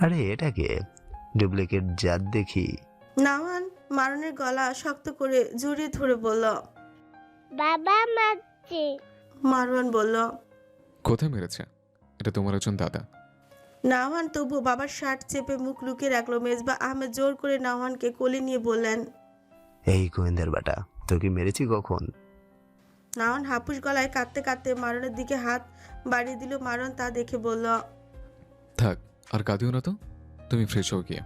আরে এটা কে? ডুপ্লিকেট জাত দেখি। নাওয়ান মারনের গলা শক্ত করে জড়িয়ে ধরে বলল। বাবা মারছে। মারওয়ান বলল। কোথায় মেরেছে? এটা তোমার একজন দাদা। নাওয়ান তবু বাবার শার্ট চেপে মুখ লুকিয়ে রাখলো। মেজবা আহমেদ জোর করে নাওয়ানকে কোলে নিয়ে বললেন, এই গোয়েন্দার বেটা, তোকে মেরেছি কখন? নাওয়ান হাপুস গলায় কাঁদতে কাঁদতে মারনের দিকে হাত বাড়িয়ে দিল। মারন তা দেখে বলল। থাক, আর কাঁদিও না তো, তুমি ফ্রেশ হও গিয়ে।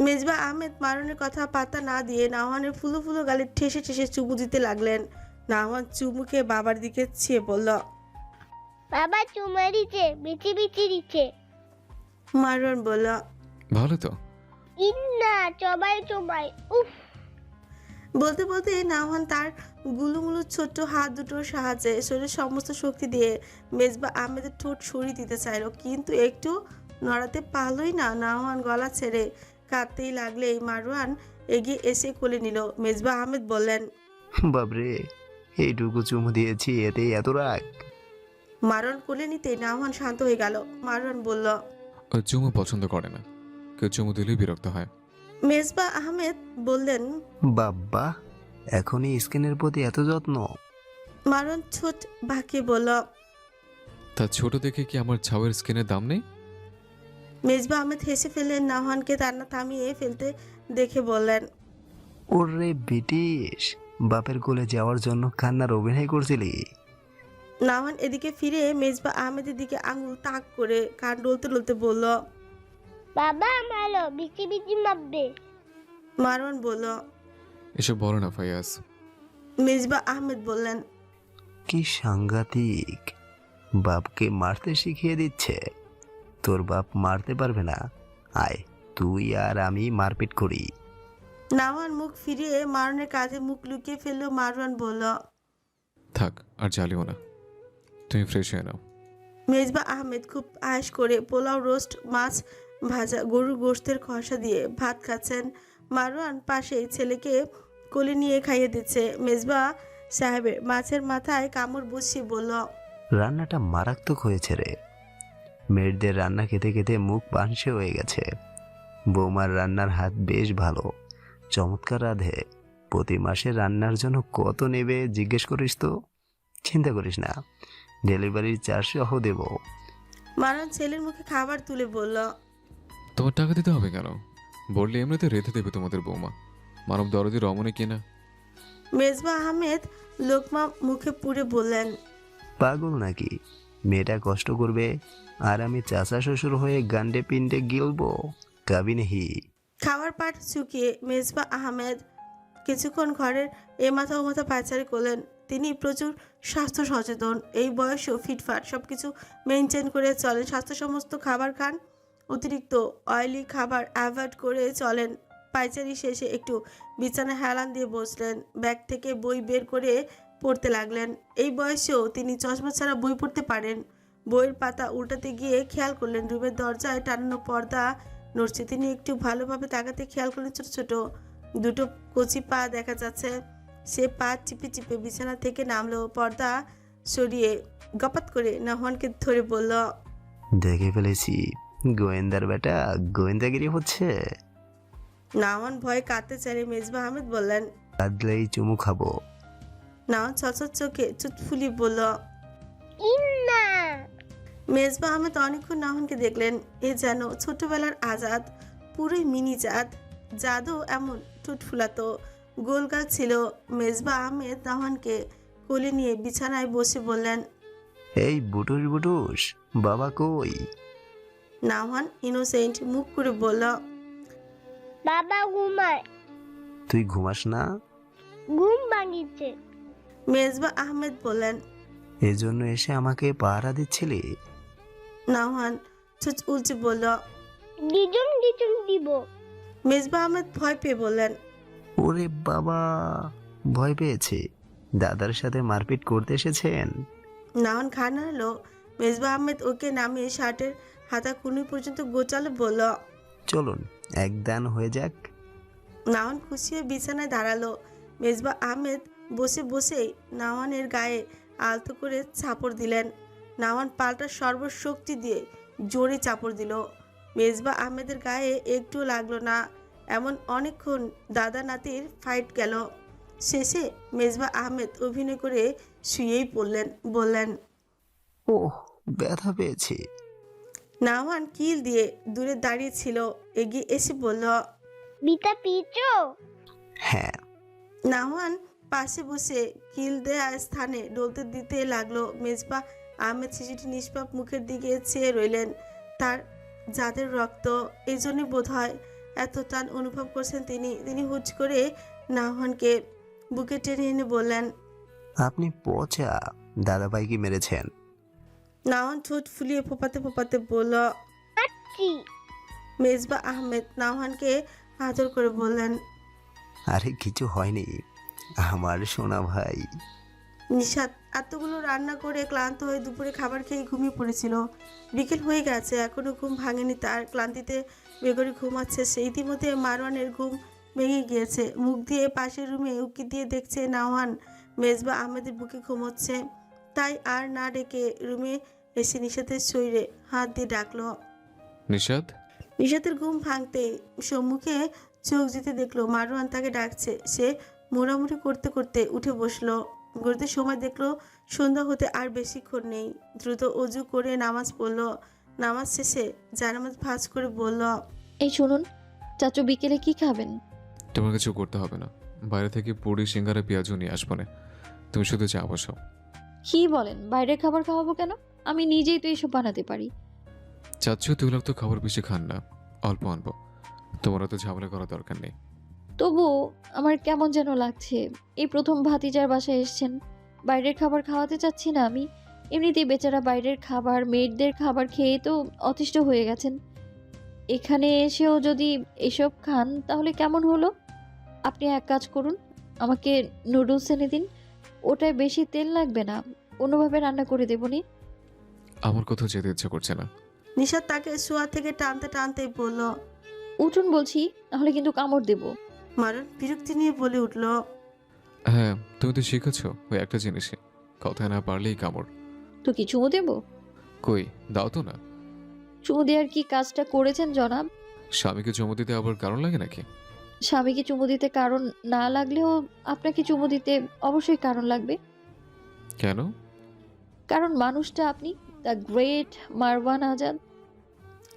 মেজবা আহমেদ মারনের কথা পাত্তা না দিয়ে নাওয়ানের ফুলো ফুলো গালে ঠেসে ঠেসে চুমু দিতে লাগলেন। নাওয়ান চুমু খেয়ে বাবার দিকে চেয়ে বলল। বাবা চুমা দিচ্ছে, বিচি বিচি দিচ্ছে। মারওয়ান বলল। ভালো তো? ইন্না চবাই চবাই, উফ। বলতে বলতে নাওয়ান তার গুলুমুলু ছোট্ট হাত দুটোর সাহায্যে শরীরের সমস্ত শক্তি দিয়ে মেজবা আহমেদের ঠোঁট সরিয়ে দিতে চাইল, কিন্তু একটু নড়াতে পারলই না। নাওয়ান গলা ছেড়ে কাঁদতেই লাগলেই মারওয়ান এগিয়ে এসে কোলে নিল। মেজবা আহমেদ বললেন। বাবরে, এইটুকু চুমু দিয়েছি, এতেই এত রাগ? মারওয়ান কোলে নিতে নাওয়ান শান্ত হয়ে গেল। মারওয়ান বলল। ও চুমু পছন্দ করে না, কেউ চুমু দিলেই বিরক্ত হয়। মেজবা আহমেদ বললেন। বাব্বা, এখনই স্কিনের প্রতি এত যত্ন? মারওয়ান ছোট বাঁকিয়ে বলল। তা ছোট দেখে কি আমার ছাউয়ের স্কিনের দাম নেই? মেজবা আহমেদ হেসে ফেললেন। নাওয়ানকে কান্না থামিয়ে ফেলতে দেখে বললেন। ওরে ব্রিটিশ, বাপের কোলে যাওয়ার জন্য কান্নার অভিনয় করছিলি? নাওয়ান এদিকে ফিরে মেজবা আহমেদের দিকে আঙুল তাক করে কান ডলতে ডলতে বলল। বাবা মারলো, বিচি বিচি মারবে। মারওয়ান বলল। এসব বলো না ফাইয়াজ। মেজবা আহমেদ বললেন। কি সাংঘাতিক, বাপকে মারতে শিখিয়ে দিচ্ছে। তোর বাপ মারতে পারবে না, আয় তুই আর আমি মারপিট করি। নাওয়ান মুখ ফিরিয়ে মারনের কাঁধে মুখ লুকিয়ে ফেললো। মারওয়ান বলল। থাক, আর জ্বালিও না, তুমি ফ্রেশ হয়ে নাও। মেজবা আহমেদ খুব আয়েশ করে পোলাও, রোস্ট, মাছ ভাজা, গরুর গোশতের খসা দিয়ে ভাত খাচ্ছেন। মারওয়ান পাশেই ছেলেকে কোলে নিয়ে খাইয়ে দিচ্ছে। মেজবা সাহেবের মাছের মাথায় কামড় বসিয়ে বলল। রান্নাটা মারাত্মক হয়েছে রে। মেয়েদের রান্না খেতে খেতে মুখ পানসে হয়ে গেছে। বৌমার রান্নার হাত বেশ ভালো, চমৎকার রাঁধে। প্রতি মাসে রান্নার জন্য কত নেবে জিজ্ঞেস করিস তো? চিন্তা করিস না, ডেলিভারির চার্জ সহ দেব। মারওয়ান ছেলের মুখে খাবার তুলে বলল। তোমার টাকা দিতে হবে কেন? বললে এমনিতে রেঁধে দেবে তোমাদের বৌমা। মানব দরদি রমণী কিনা। মেজবা আহমেদ লোকমা মুখে পুড়ে বললেন। পাগল নাকি? মেয়েটা কষ্ট করবে আর আমি চাচা শ্বশুর হয়ে গান্ডে পিন্ডে গিলবো? কাবি নেহি। খাওয়ার পাট চুকিয়ে মেজবা আহমেদ কিছুক্ষণ ঘরের এ মাথা ও মাথা পায়চারি করলেন। তিনি প্রচুর স্বাস্থ্য সচেতন। এই বয়সেও ফিটফাট সবকিছু মেনটেন করে চলেন। স্বাস্থ্য সমস্ত খাবার খান, অতিরিক্ত অয়েলি খাবার অ্যাভয়েড করে চলেন। পায়চারি শেষে একটু বিছানায় হেলান দিয়ে বসলেন। ব্যাগ থেকে বই বের করে পড়তে লাগলেন। এই বয়সেও তিনি চশমা ছাড়া বই পড়তে পারেন। বইয়ের পাতা উল্টাতে গিয়ে খেয়াল করলেন রুমের দরজায় টানানো পর্দা নড়ছে। তিনি একটু ভালোভাবে তাকাতে খেয়াল করলেন ছোট ছোট দুটো কচি পা দেখা যাচ্ছে। সে পা চিপে চিপে বিছানা থেকে নামলো। পর্দা সরিয়ে গপাত করে নাওয়ানকে ধরে বলল। দেখে ফেলেছি, গোয়েন্দার বেটা গোয়েন্দাগিরি হচ্ছে। নাওয়ান ভয়ে কাঁদতে চাইলে মেজবা আহমেদ বললেন। কাঁদলেই চুমু খাবো। নাওয়ান ছলছল চোখে চুট ফুলিয়ে বলল। ইন্না। মেজবা আহমেদ অনেকক্ষণ নাওয়ানকে দেখলেন। এ যেন ছোটবেলার আজাদ, পুরোই মিনি চাঁদ। জাদু এমন ঠোঁট ফুলাতো, গোলগাল ছিল। মেজবা আহমেদ নাওয়ানকে কোলে নিয়ে বিছানায় বসে বললেন। এই বুটুস বুটুস, বাবা কই? নাওয়ান ইনোসেন্ট মুখ করে বলল। বাবা ঘুমায়। তুই ঘুমাস না? ঘুম ভাঙিছে। মেজবা আহমেদ বললেন। এজন্য এসে আমাকে পাহারা দিচ্ছিলি? নাওয়ান ছুঁচ উল্চে বলল। ডিজুম ডিজুম দিব। মেজবা আহমেদ ভয় পেয়ে বললেন। ওরে বাবা, ভয় পেয়েছে? দাদার সাথে মারপিট করতে এসেছেন? নাওয়ান ঘাড় নাড়লো। মেজবা আহমেদ ওকে নামিয়ে শার্টের হাতা কুনি পর্যন্ত গোচালে বলল। চলুন এক দান হয়ে যাক। নাওয়ান খুশি হয়ে বিছানায় দাঁড়ালো। মেজবা আহমেদ বসে বসেই নাওয়ানের গায়ে আলতো করে চাপড় দিলেন। নাওয়ান পাল্টা সর্বশক্তি দিয়ে জোরে চাপড় দিল। মেজবা আহমেদের গায়ে একটু লাগলো না। এমন অনেকক্ষণ দাদা নাতির ফাইট গেল। শেষে মেজবা আহমেদ অভিনয় করে শুয়েই পড়লেন, বললেন, ওহ, ব্যথা পেয়েছি। নাওয়ান কিল দিয়ে দূরে দাঁড়িয়ে ছিল, এগিয়ে এসে বলল, বিতা পিচো। হ্যাঁ। নাওয়ান পাশে বসে কিল দেয়া স্থানে ডলতে দিতে লাগলো। মেজবা আহমেদ শিশুটি নিষ্পাপ মুখের দিকে চেয়ে রইলেন। তার যাদের রক্ত, এই জন্য বোধ হয় এত টান অনুভব করছেন তিনি হুট করে নাওয়ানকে বুকে টেনে এনে বললেন, আপনি পচা, দাদাভাইকে মেরেছেন। নাওয়ান ঠোঁট ফুলিয়ে ফোপাতে ফোপাতে বলল। কি? মেজবা আহমেদ নাওয়ানকে আদর করে বললেন, আরে কিছু হয়নি, আমার সোনা ভাই। নিশাত এতগুলো রান্না করে ক্লান্ত হয়ে দুপুরে খাবার খেয়ে ঘুমিয়ে পড়েছিল। বিকেল হয়ে গেছে, এখনো ঘুম ভাঙেনি তার। ক্লান্তিতে বেগরে ঘুমাচ্ছে সে। ইতিমধ্যে মারওয়ানের ঘুম ভেঙে গিয়েছে। মুখ দিয়ে পাশের রুমে উকি দিয়ে দেখছে নাওয়ান মেজবা আহমেদের বুকে ঘুমোচ্ছে। তাই আর না ডেকে রুমে এসে নিশাতের শরীরে হাত দিয়ে ডাকলো। নিশাদ, নিশাতের ঘুম ভাঙতেই সম্মুখে চোখ যেতে দেখলো মারওয়ান তাকে ডাকছে। সে মোড়ামুড়ি করতে করতে উঠে বসলো। ঘুরতে সময় দেখলো সন্ধ্যা হতে আর বেশিক্ষণ নেই। দ্রুত অজু করে নামাজ পড়লো। নামাজ শেষে জানামাজ ভাঁজ করে বলল, এই শুনুন, চাচু বিকেলে কি খাবেন? তোমার কিছু করতে হবে না। বাইরে থেকে পুরি, সিঙ্গারা, পেঁয়াজও নিয়ে আসবো না। তুমি শুধু চা বসাও। কি বলেন? বাইরের খাবার খাওয়াবো কেন? আমি নিজেই তো এইসব বানাতে পারি। চাচ্ছ তুই তো খাবার বেশি খান না, অল্প আনবো। তোমার তো ঝামেলা করার দরকার নেই। তবুও আমার কেমন যেন লাগছে। এই প্রথম ভাতিজার বাসায় এসছেন, বাইরের খাবার খাওয়াতে চাচ্ছি না আমি। এমনিতেই বেচারা বাইরের খাবার, মেয়েদের খাবার খেয়ে তো অতিষ্ঠ হয়ে গেছেন। এখানে এসেও যদি এসব খান তাহলে কেমন হলো? আপনি এক কাজ করুন, আমাকে নুডলস এনে দিন। ওটায় বেশি তেল লাগবে না, অন্যভাবে রান্না করে দেবনি। আমার কোথাও যেতে ইচ্ছা করছে না। নিশাত তাকে শোয়া থেকে টানতে টানতেই বলল। উঠুন বলছি, নাহলে কিন্তু কামড় দেব। মারুন বিরক্তি নিয়ে বলে উঠল, হ্যাঁ, তুমি তো শিখেছো ওই একটা জিনিসে, কথা না পারলেই কামড়। তো কি চুমু দেব? কই, দাও তো না। চুমু দেওয়ার কি কাজটা করেছেন জনাব? স্বামীকে চুমু দিতে আবার কারণ লাগে নাকি? স্বামীকে চুমু দিতে কারণ না লাগলেও আপনাকে চুমু দিতে অবশ্যই কারণ লাগবে। কেন? কারণ মানুষটা আপনি, দ্য গ্রেট মারওয়ান আজাদ।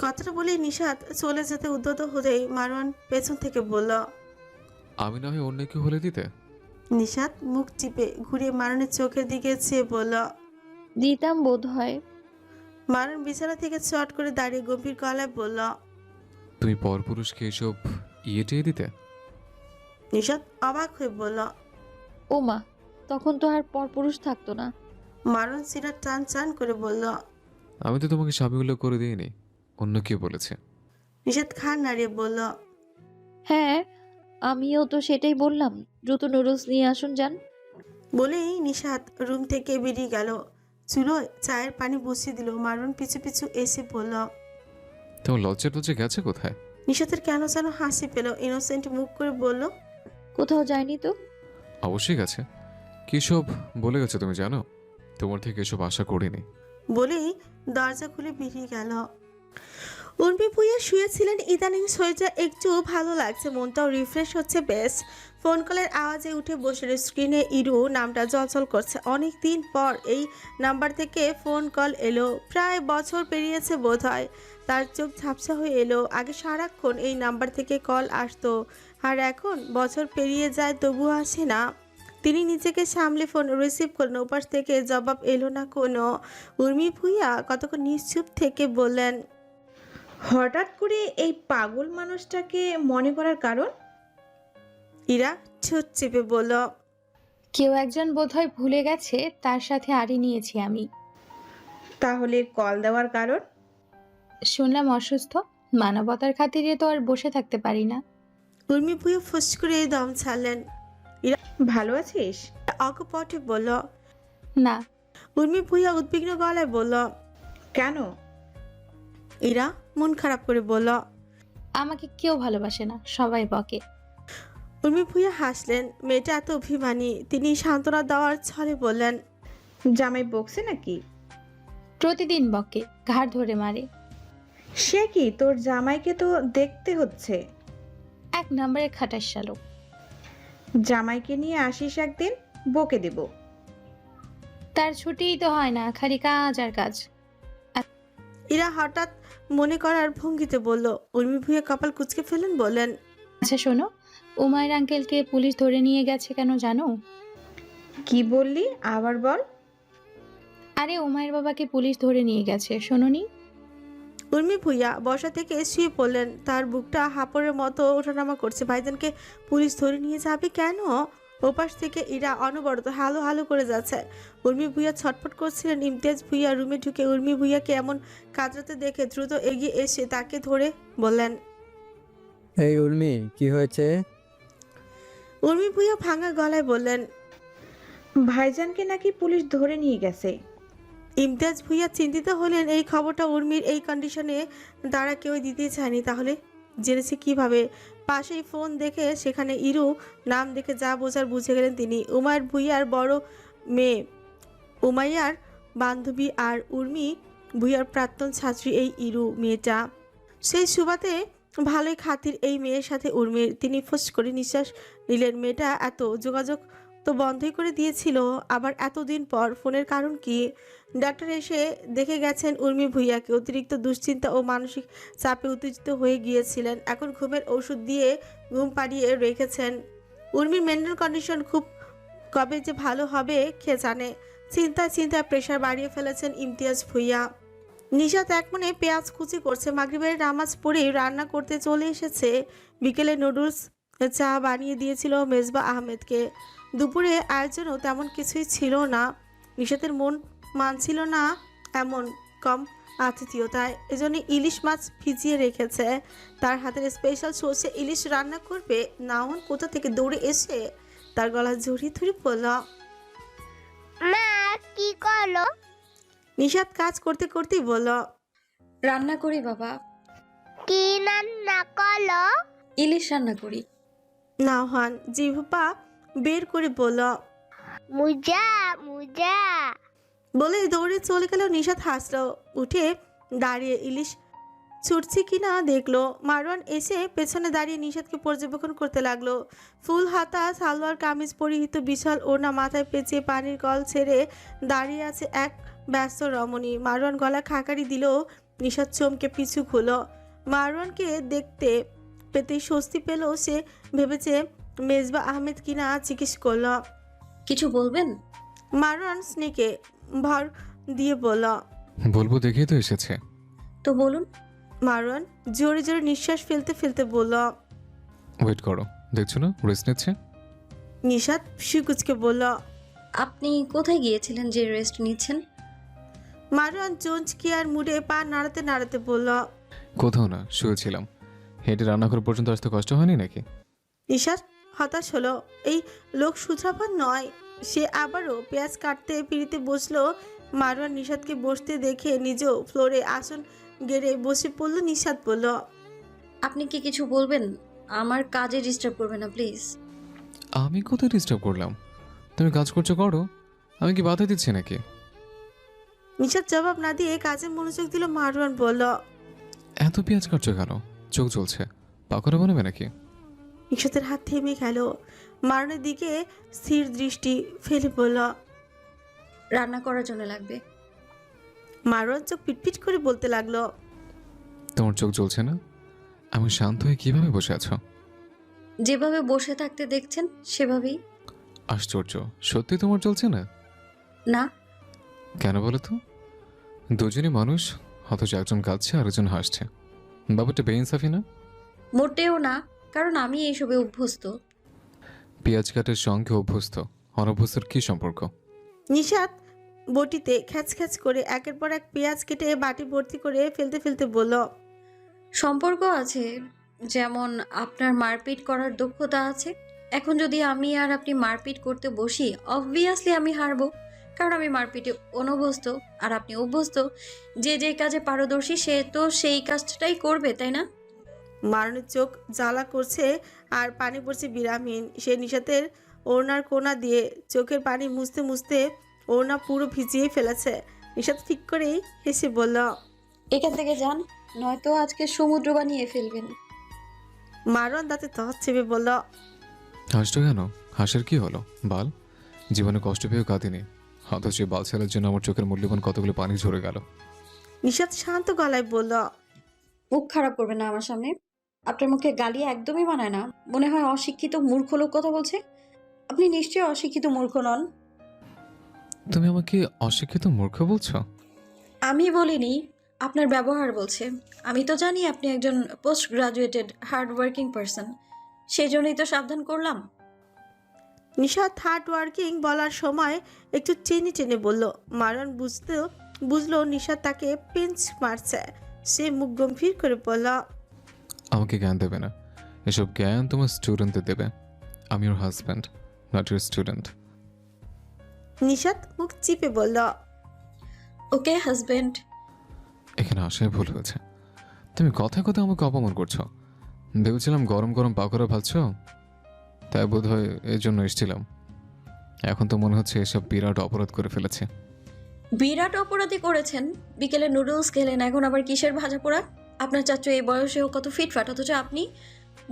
কথাটা বলে নিশাত চলে যেতে উদ্যত হতেই মারওয়ান পেছন থেকে বলল। আমি না হয় অন্য কেউ হলে দিতে। নিশাত মুখ চিপে ঘুরিয়ে মারনের চোখের দিকে চেয়ে বলল। দিতাম বোধ হয়। মারন বিছানা থেকে চট করে দাঁড়িয়ে গম্ভীর গলায় বলল। তুমি পরপুরুষকে এসব টিয়ে দিতে? নিশাত অবাক হয়ে বলল। ও মা, তখন তো আর পরপুরুষ থাকতো না। মারন সিনা টান টান করে বলল। আমি তো তোমাকে স্বামীগুলো করে দিইনি, অন্য কেউ বলেছে। নিশাত খান নাড়িয়ে বলল। হ্যাঁ, আমিও তো সেটাই বললাম। দ্রুত নুডলস নিয়ে আসুন যান। বলেই নিশাত রুম থেকে বেরিয়ে গেল। চুলোয় চায়ের পানি বসিয়ে দিল। মারন পিছু পিছু এসে বলল। তোমার লজ্জা টজ্জা গেছে কোথায়? নিশাতের কেন যেন হাসি পেল। ইনোসেন্ট মুখ করে বলল। কোথাও যায়নি তো। অবশ্যই গেছে। কী সব বলে গেছে তুমি জানো? তোমার থেকে এসব আশা করিনি। বলেই দরজা খুলে বেরিয়ে গেল। উর্মি ভুইয়া শুয়েছিলেন। ইদানিং শরীরটা একটু ভালো লাগছে, মনটাও রিফ্রেশ হচ্ছে বেশ। ফোন কলের আওয়াজে উঠে বসে স্ক্রিনে ইরু নামটা জলজল করছে। অনেক দিন পর এই নাম্বার থেকে ফোন কল এলো। প্রায় বছর পেরিয়েছে বোধ হয়। তার চোখ ঝাপসা হয়ে এলো। আগে সারাক্ষণ এই নাম্বার থেকে কল আসতো, আর এখন বছর পেরিয়ে যায় তবুও আসে না। তিনি নিজেকে সামলে ফোন রিসিভ করলেন। ওপাশ থেকে জবাব এলো না কোনো। উর্মি ভুইয়া কতক্ষণ নিশ্চুপ থেকে বললেন। হঠাৎ করে এই পাগল মানুষটাকে মনে করার কারণ? ইরা ঠোঁট চেপে বলল। কেউ একজন বোধহয় ভুলে গেছে তার সাথে আড়ি নিয়েছি আমি। তাহলে কল দেওয়ার কারণ? শুনলাম অসুস্থ, মানবতার খাতিরে তো আর বসে থাকতে পারি না। উর্মি ভুইয়া ফুস করে দম ছাড়লেন। ভালো আছিস? অকপটে বলল। না। উর্মি ভুইয়া উদ্বিগ্ন গলায় বলল। কেন? ইরা মন খারাপ করে বলল। আমাকে কেউ ভালোবাসে না, সবাই বকে। উর্মি ভুইয়া হাসলেন। মেয়েটা এত অভিমানী। তিনি সান্ত্বনা দেওয়ার ছলে বললেন। জামাই বকছে নাকি? প্রতিদিন বকে, ঘাড় ধরে মারে। সে কি, তোর জামাইকে তো দেখতে হচ্ছে। এক নম্বরের খাটাস শালক। জামাইকে নিয়ে আসিস একদিন, বকে দেব। তার ছুটিই তো হয় না, খালি কাজ আর কাজ। ইরা হঠাৎ মনে করার ভঙ্গিতে বলল। উর্মি ভুঁইয়া কপাল কুঁচকে ফেলেন, বললেন, আচ্ছা শোনো, উমায়ের আঙ্কেলকে পুলিশ ধরে নিয়ে গেছে কেন জানো? কি বললি, আবার বল। আরে উমায়ের বাবাকে পুলিশ ধরে নিয়ে গেছে, শোনোনি? উর্মি ভুঁইয়া বসা থেকে শুয়ে পড়লেন। তার বুকটা হাঁপড়ের মতো ওঠানামা করছে। ভাইজানকে পুলিশ ধরে নিয়ে যাবে কেন? ওপাশ থেকে ইরা অনবরত হালো হালো করে যাচ্ছে। উর্মি ভুঁইয়া ছটফট করছিলেন। ইমতিয়াজ ভুঁইয়া রুমে ঢুকে উর্মি ভুঁইয়াকে এমন কাজরাতে দেখে দ্রুত এগিয়ে এসে তাকে ধরে বললেন, এই উর্মি, কি হয়েছে? উর্মি ভুঁইয়া ভাঙা গলায় বললেন, ভাইজানকে নাকি পুলিশ ধরে নিয়ে গেছে। ইমতিয়াজ ভুঁইয়া চিন্তিত হলেন। এই খবরটা উর্মির এই কন্ডিশনে তারা কেউ দিতে চায়নি। তাহলে জেনেছে কিভাবে? পাশেই ফোন দেখে সেখানে ইরু নাম দেখে যা বোঝার বুঝে গেলেন তিনি। উমায়ের ভুঁইয়ার বড় মেয়ে, উমাইয়ার বান্ধবী আর উর্মি ভুঁইয়ার প্রাক্তন ছাত্রী এই ইরু মেয়েটা। সেই সুবাদে ভালোই খাতির এই মেয়ের সাথে উর্মির। তিনি ফোঁস করে নিঃশ্বাস নিলেন। মেয়েটা এত যোগাযোগ তো বন্ধই করে দিয়েছিল, আবার এতদিন পর ফোনের কারণ কি? ডাক্তার এসে দেখে গেছেন উর্মি ভুঁইয়াকে অতিরিক্ত দুশ্চিন্তা ও মানসিক চাপে উত্তেজিত হয়ে গিয়েছিলেন। এখন ঘুমের ওষুধ দিয়ে ঘুম পাড়িয়ে রেখেছেন। উর্মির মেন্টাল কন্ডিশন খুব কবে যে ভালো হবে কে জানে। চিন্তায় চিন্তায় প্রেশার বাড়িয়ে ফেলেছেন ইমতিয়াজ ভুঁইয়া। নিশাত এক মনে পেঁয়াজ কুচি করছে। মাগরিবের নামাজ পড়ে রান্না করতে চলে এসেছে। বিকেলে নুডলস চা বানিয়ে দিয়েছিল মেজবা আহমেদকে। দুপুরে আয়োজনও তেমন কিছুই ছিল না। নিশাতের মন মানছিল না এমন কম আতিথেয়তায়। এজন্য ইলিশ মাছ ভিজিয়ে রেখেছে। তার হাতের স্পেশাল সর্ষে ইলিশ রান্না করবে। নাওন কোথা থেকে দৌড়ে এসে তার গলা জড়িয়ে ধরে বলল, মা কি করলো? নিশাত কাজ করতে করতেই বলল, রান্না করি বাবা, কি রান্না করলো? ইলিশ রান্না করি। নাওহান জিহ্বা বের করে বলল, মুজা মুজা। বলে দৌড়ে চলে গেল। নিশাত হাসলো। উঠে দাঁড়িয়ে ইলিশ ছুটছে কিনা দেখলো। মারওয়ান এসে পেছনে দাঁড়িয়ে নিশাতকে পর্যবেক্ষণ করতে লাগলো। ফুল হাতা সালোয়ার কামিজ পরিহিত, বিশাল ওড়না মাথায় পেঁচিয়ে পানির কল ছেড়ে দাঁড়িয়ে আছে এক ব্যস্ত রমণী। মারওয়ান গলা খাকারি দিল। নিশাত চমকে পিছু খুলো। মারওয়ানকে দেখতে পেতেই স্বস্তি পেল সে। ভেবেছে মেজবা আহমেদ কিনা, জিজ্ঞেস করলো, কিছু বলবেন? মারওয়ান স্নেকে ভর দিয়ে বলল, বলবো দেখেই তো এসেছে। তো বলুন। মারওয়ান জোরে জোরে নিঃশ্বাস ফেলতে ফেলতে বলল, ওয়েট করো, দেখছো না রেস্ট নিচ্ছে। নিশাত শিকুচকে বলল। আপনি কোথায় গিয়েছিলেন যে রেস্ট নিচ্ছেন? মারওয়ান চঞ্চকিয়ার মুড়ে পা নাড়াতে নাড়াতে বলল, কোথাও না, শুয়েছিলাম। হেঁটে রান্নাঘর পর্যন্ত আসতে কষ্ট হয়নি নাকি? নিশাত হতাশ হলো। এই লোক সুধাপান নয়। সে আবারও পেঁয়াজ কাটতে পিড়িতে বসলো। মারওয়ান নিশাতকে বসতে দেখে নিজেও ফ্লোরে আসন গেড়ে বসে পড়ল। নিশাত বলল, আপনি কি কিছু বলবেন? আমার কাজে ডিস্টার্ব করবেন না প্লিজ। আমি কোথায় ডিস্টার্ব করলাম? তুমি কাজ করছো করো, আমি কি বাধা দিচ্ছি নাকি? নিশাত জবাব না দিয়ে কাজে মনোযোগ দিল। মারওয়ান বলল, এত পেঁয়াজ কাটছো কেন? চোখ জ্বলছে, পাকোড়া বানাবে নাকি? নিশাতের হাত থেমে গেল। মারওয়ানের দিকে স্থির দৃষ্টি ফেলে বলল, রান্না করার জন্য লাগবে। মারওয়ান চোখ পিটপিট করে বলতে লাগলো, তোমার চোখ জ্বলছে না? আমি শান্ত হয়ে কিভাবে বসে আছো? যেভাবে বসে থাকতে দেখছেন সেভাবেই। আশ্চর্য, সত্যি তোমার জ্বলছে না? না। কেন বলো তো? দুজনই মানুষ, অথচ একজন কাঁদছে আর একজন হাসছে। ব্যাপারটা বেইনসাফি না? মোটেও না, কারণ আমি এইসবে অভ্যস্ত। পেঁয়াজ কাটের সঙ্গে অভ্যস্ত অনভ্যস্তর কি সম্পর্ক? নিশাত বটিতে খ্যাচ খ্যাচ করে একের পর এক পেঁয়াজ কেটে বাটি ভর্তি করে ফেলতে ফেলতে বলল, সম্পর্ক আছে, যেমন আপনার মারপিট করার দক্ষতা আছে। এখন যদি আমি আর আপনি মারপিট করতে বসি, অবভিয়াসলি আমি হারবো, কারণ আমি মারপিটে অনভ্যস্ত আর আপনি অভ্যস্ত। যে যে কাজে পারদর্শী সে তো সেই কাজটাই করবে, তাই না? মারনের চোখ জ্বালা করছে আর পানি পড়ছে বিরামহীন। সে নিশাতের ওড়নার কোনা দিয়ে চোখের পানি মুছতে মুছতে ওড়না পুরো ভিজিয়ে ফেলেছে। নিশাত ঠিক করেই হেসে বলল, এখান থেকে যান, নয়তো আজকে সমুদ্র বানিয়ে ফেলবেন। মারওয়ান দাঁতে দাঁত চেপে বলল, হাসছো কেন? হাসের কি হলো বাল? জীবনে কষ্ট পেয়েও কাঁদিনি, অথচ এই বাল ছেলের জন্য আমার চোখের মূল্যবান কতগুলো পানি ঝরে গেল। নিশাত শান্ত গলায় বলল, মুখ খারাপ করবেন না আমার সামনে। আপনার মুখে গালি একদমই মানায় না। মনে হয় অশিক্ষিত মূর্খ লোক কথা বলছে। আপনি নিশ্চয়ই অশিক্ষিত মূর্খ নন। তুমি আমাকে অশিক্ষিত মূর্খ বলছো? আমি বলিনি, আপনার ব্যবহার বলছে। আমি তো জানি আপনি একজন post graduated hard working person, সেই জন্যই তো সাবধান করলাম। নিশাত হার্ড ওয়ার্কিং বলার সময় একটু টেনে টেনে বলল। মারওয়ান বুঝলো নিশাত তাকে পিঞ্চ মারছে। সে মুখ গম্ভীর করে বলল, আমাকে জ্ঞান দেবে না, এসব জ্ঞান তোমার স্টুডেন্টদের দেবে। আমি ওর husband, not your student. Nishat মুখ চিপে বলল, ওকে হাজবেন্ড। এখানে আসায় ভুল হয়েছে। তুমি কথায় কথায় আমাকে অপমান করছো। ভেবেছিলাম গরম গরম পাকোড়া ভাজছো, তাই বোধ হয় এর জন্য এসেছিলাম। এখন তো মনে হচ্ছে এসব বিরাট অপরাধ করে ফেলেছে। বিরাট অপরাধী করেছেন। বিকেলে নুডলস খেলেন, এখন আবার কিসের ভাজা পোড়া? আপনার চাচু এই বয়সেও কত ফিটফাট, অথচ আপনি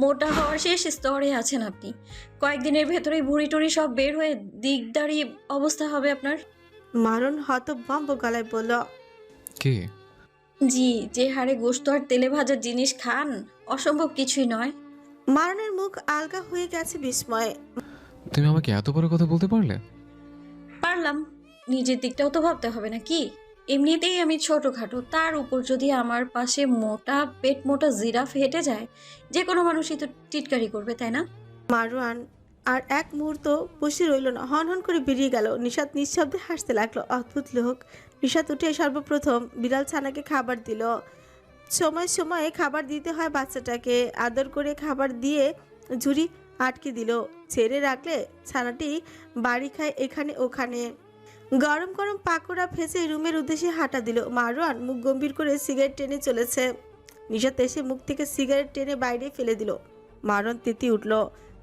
মোটা হওয়ার শেষ স্তরে আছেন। আপনি কয়েকদিনের ভেতরেই ভুঁড়ি টুড়ি সব বের হয়ে দিকদারি অবস্থা হবে আপনার। মারওয়ান হতভম্ব গলায় বলল, কি? জি, যে হারে গোশত আর তেলে ভাজা জিনিস খান, অসম্ভব কিছুই নয়। মারওয়ানের মুখ আলগা হয়ে গেছে বিস্ময়ে। তুমি আমাকে এত বড় কথা বলতে পারলে? পারলাম, নিজের দিকটাও তো ভাবতে হবে না কি? এমনিতেই আমি ছোটখাটো, তার উপর যদি আমার পাশে মোটা পেট মোটা জিরাফ হেঁটে যায়, যে কোনো মানুষই তো টিটকারি করবে, তাই না? মারওয়ান আর এক মুহূর্ত বসে রইল না, হন হন করে বেরিয়ে গেল। নিশাত নিঃশব্দে হাসতে লাগলো। অদ্ভুত লোক। নিশাত উঠে সর্বপ্রথম বিড়াল ছানাকে খাবার দিল। সময় সময়ে খাবার দিতে হয় বাচ্চাটাকে। আদর করে খাবার দিয়ে ঝুড়ি আটকে দিল। ছেড়ে রাখলে ছানাটি বাড়ি খায় এখানে ওখানে। গরম গরম পাকোড়া ভেজে রুমের উদ্দেশ্যে হাঁটা দিল। মারওয়ান মুখ গম্ভীর করে সিগারেট টেনে চলেছে। নিশাত এসে মুখ থেকে সিগারেট টেনে বাইরে ফেলে দিল। মারওয়ান তেতি উঠল,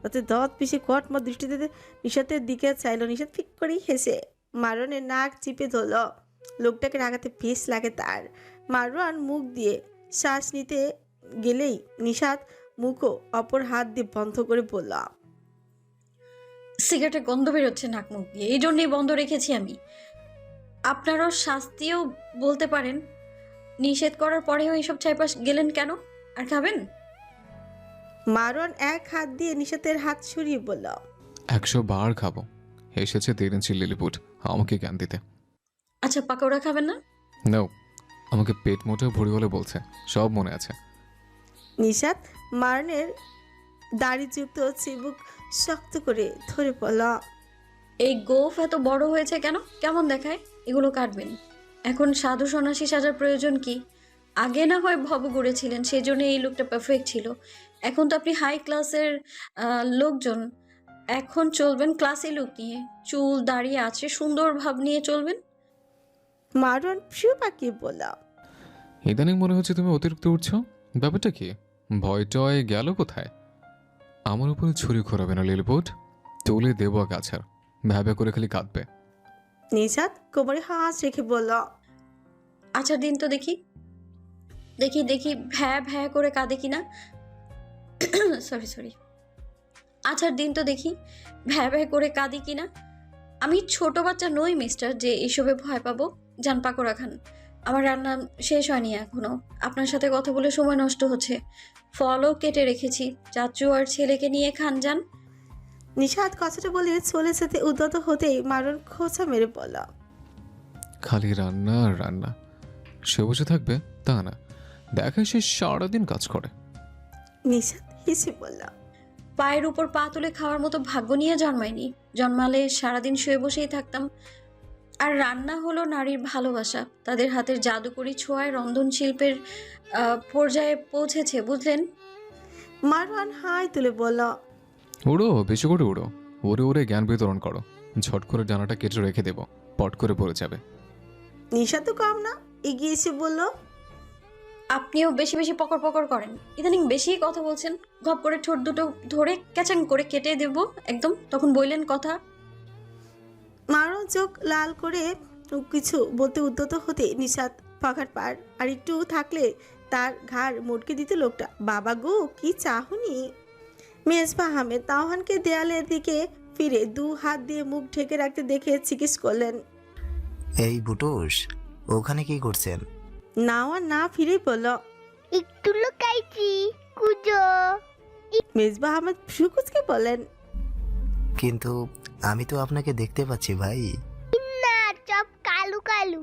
তাতে দাঁত পিষে কটমট দৃষ্টিতে নিশাতের দিকে চাইলো। নিশাত ফিক করেই হেসে মারওয়ানের নাক চিপে ধরল। লোকটাকে রাগাতে বেশ লাগে তার। মারওয়ান মুখ দিয়ে শ্বাস নিতে গেলেই নিশাত মুখও অপর হাত দিয়ে বন্ধ করে বলল, সিগারেটের গন্ধ বেরোচ্ছে নাক মুখ দিয়ে, এই জন্যই বন্ধ রেখেছি আমি। আপনারও শাস্তিও বলতে পারেন। নিষেধ করার পরেও এইসব ছাইপাস গেলেন কেন? আর খাবেন? মারওয়ান এক হাত দিয়ে নিশাতের হাত সরিয়ে বলল, 100 বার খাবো। এসেছে 3 ইঞ্চি লিলিপুট আমাকে জ্ঞান দিতে। আচ্ছা, পাকোড়া খাবেন না? নাও, আমাকে পেট মোটা ভুড়ি বলে বলছে, সব মনে আছে। নিশাত মারনের দাড়িযুক্ত চিবুক শক্ত করে ধরে বলল, এই গোফ এত বড় হয়েছে কেন? কেমন দেখায়? এগুলো কাটবেন। এখন সাধু সন্ন্যাসী সাজার প্রয়োজন কি? আগে না হয় ভব গড়েছিলেন, সেই জন্য এই লুকটা পারফেক্ট ছিল। এখন তো আপনি হাই ক্লাসের লোকজন, এখন চলবেন ক্লাসি লুক নিয়ে। চুল দাঁড়িয়ে আছে, সুন্দর ভাব নিয়ে চলবেন। মারওয়ান প্রিয় পাকিয়ে বলল, ইদানিং মনে হচ্ছে তুমি অতিরিক্ত উঠছো। ব্যাপারটা কি? ভয় টয় গেল কোথায়? আমার উপরে ছুরি ঘোরাবে না লিলিপুট, তুলে দেবো গাছার। ভ্যাবে করে খালি কাঁদবে। নিশাত কোমরে হাত রেখে বলল, আচ্ছা দিন তো দেখি দেখি দেখি ভ্যা ভ্যা করে কাঁদে কিনা। সরি। আচ্ছা দিন তো দেখি ভ্যা ভ্যা করে কাঁদি কিনা। আমি ছোট বাচ্চা নই মিস্টার, যে এসবে ভয় পাবো। যান পাকোড়া খান। আমার রান্না শেষ হয়নি এখনো। আপনার সাথে কথা বলে সময় নষ্ট হচ্ছে। ফলও কেটে রেখেছি, চাচু আর ছেলেকে নিয়ে খান যান। নিশাত কথাটা বলে চলে যেতে উদ্যত হতেই মারওয়ান খোঁচা মেরে বলল, খালি রান্না আর রান্না। সে বসে থাকবে তা না, দেখায় সে সারাদিন কাজ করে। নিশাত হেসে বলল, পায়ের উপর পা তুলে খাওয়ার মতো ভাগ্য নিয়ে জন্মায়নি। জন্মালে সারাদিন শুয়ে বসেই থাকতাম। আর রান্না হলো নারীর ভালোবাসা। তাদের হাতের জাদুকরি ছোঁয়ায় রন্ধন শিল্পের পর্যায়ে পৌঁছেছে, বুঝলেন? মারওয়ান হাই তুলে বলল, উড়ো, বেশি করে উড়ো। উড়ে উড়ে জ্ঞান বিতরণ করো। ঝট করে ডানাটা কেটে রেখে দেবো, পট করে পড়ে যাবে। নিশাত তো কম না, এগিয়ে এসে বলল, আপনিও বেশি বেশি পকর পকর করেন। ইদানিং বেশিই কথা বলছেন। ঘপ করে ঠোঁট দুটো ধরে ক্যাচাং করে কেটে দেব একদম, তখন বললেন কথা। মারওয়ান চোখ লাল করে কিছু বলতে উদ্যত হতে নিশাত পাখার পার আর একটু থাকলে তার ঘাড় মুটকে দিতে লোকটা। বাবা গো, কি চাহনি! মেজবা আহমেদ নাওহানকে দেয়ালের দিকে ফিরে 2 হাত দিয়ে মুখ ঢেকে রাখতে দেখে জিজ্ঞেস করলেন। এই বুটুস, ওখানে কি করছেন? নাওহান না ফিরেই বলল। একটু লুকাইছি কুজো। মেজবা আহমেদ ফুসকে বলেন। কিন্তু আমি তো আপনাকে দেখতে পাচ্ছি ভাই। না, সব কালু কালু।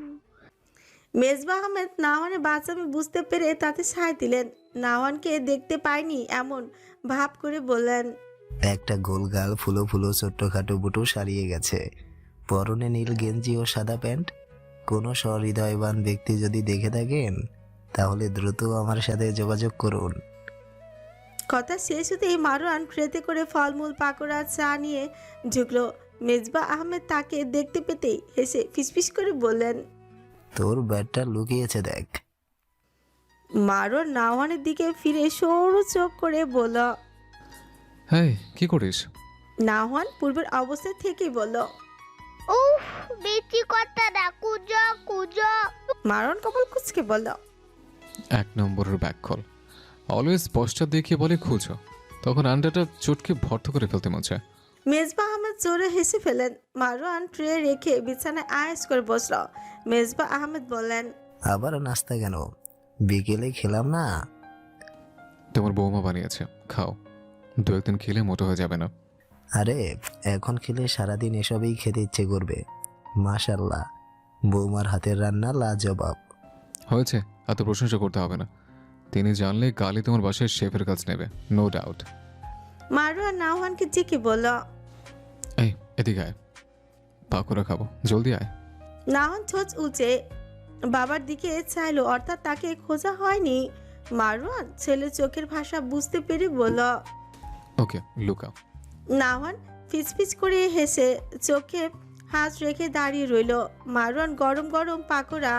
মেজবা আহমেদ নাওয়ানের বাচ্চামি বুঝতে পেরে তাতে সায় দিলেন। নাওয়ানকে দেখতে পায়নি এমন ভাব করে বললেন। একটা গোলগাল ফুলো ফুলো ছোট্টখাটো বুটু সারিয়ে গেছে, পরনে নীল গেঞ্জি ও সাদা প্যান্ট। কোনো সহৃদয়বান ব্যক্তি যদি দেখে থাকেন তাহলে দ্রুত আমার সাথে যোগাযোগ করুন। কথা শেষ হতেই মারওয়ান ট্রেতে করে ফলমূল পাকোড়া চা নিয়ে ঝুঁকলো। মেজবা আহমেদ তাকে দেখতে পেতেই হেসে ফিসফিস করে বললেন। তোর ব্যাটটা লুকিয়েছে দেখ। মারওয়ান নাওয়ানের দিকে ফিরে সরু চোখ করে বলল। হ্যাঁ, কি করিস? নাওয়ান পূর্বের অবস্থায় থেকেই বলল। উফ, বেশি কথা না কুজো কুজো। মারওয়ান কপাল কুঁচকে বলল। 1 নম্বরের ব্যাক কল। অলওয়েজ পোস্টার দেখিয়ে বলে খুঁজো, তখন আন্ডারটা চটকে ভর্ত করে ফেলতে মন চায়। মেজবা আহমেদ জোরে হেসে ফেলেন। মারওয়ান ট্রে রেখে বিছানায় আয়েস করে বসল। মেজবা আহমেদ বললেন। আবার নাস্তা কেন? বিকেলে খেলাম না? তোমার বৌমা বানিয়েছে, খাও। 2-1 দিন খেলে মোটো হয়ে যাবে না। আরে এখন খেলে সারাদিন এসবই খেতে ইচ্ছে করবে। মাশাল্লাহ, বৌমার হাতের রান্না লাজবাব। হয়েছে, এত প্রশংসা করতে হবে না। তিনি জানলে কালই তোমার বাসায় শেফের কাজ নেবে, নো ডাউট। মারওয়ান নাওহানকে জিকে বলল। এই এদিকে আয়, পাকোড়া খাবো, জলদি আয়। নাওহান ছোঁচ উঁচে বাবার দিকে চাইলো, অর্থাৎ তাকে খোঁজা হয়নি। মারওয়ান ছেলের চোখের ভাষা বুঝতে পেরে বলল। ওকে, লুকাও। নাওহান ফিসফিস করে হেসে চোখে হাত রেখে দাঁড়িয়ে রইল। মারওয়ান গরম গরম পাকোড়া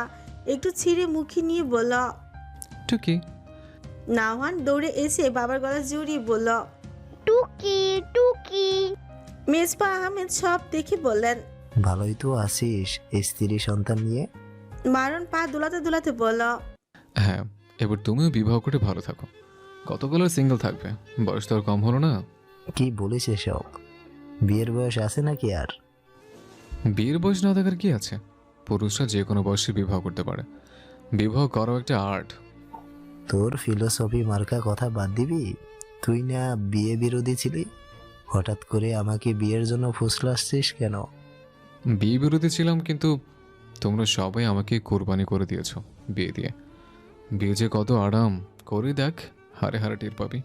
একটু ছিঁড়ে মুখে নিয়ে বলল। টুকি। নাওহান দৌড়ে এসে বাবার গলা জড়িয়ে বলল। টুকি টুকি। মেজবা আহমেদ সব দেখে বললেন। ভালোই তো আছিস স্ত্রী সন্তান নিয়ে। মারওয়ান পা দোলাতে দোলাতে বলল। হ্যাঁ, এবার তুমিও বিবাহ করে ভালো থাকো। কতগুলো সিঙ্গেল থাকবে, বয়স তো আর কম হলো না। কি বলিস এসব? বিয়ের বয়স আছে নাকি আর? বিয়ের বয়স না থাকার কি আছে? পুরুষরা যে কোনো বয়সে বিবাহ করতে পারে। বিবাহ করাও একটা আর্ট। তোর ফিলোসফি মার্কা কথা বাদ দিবি। তুই না বিয়ে বিরোধী ছিলি, হঠাৎ করে আমাকে বিয়ের জন্য ফুসলাচ্ছিস কেন? বিয়ে বিরোধী ছিলাম, কিন্তু তোমরা সবাই আমাকে কোরবানি করে দিয়েছো বিয়ে দিয়ে। বিয়ে যে কত আরাম, করে দেখ, হারে হারে টের পাবি।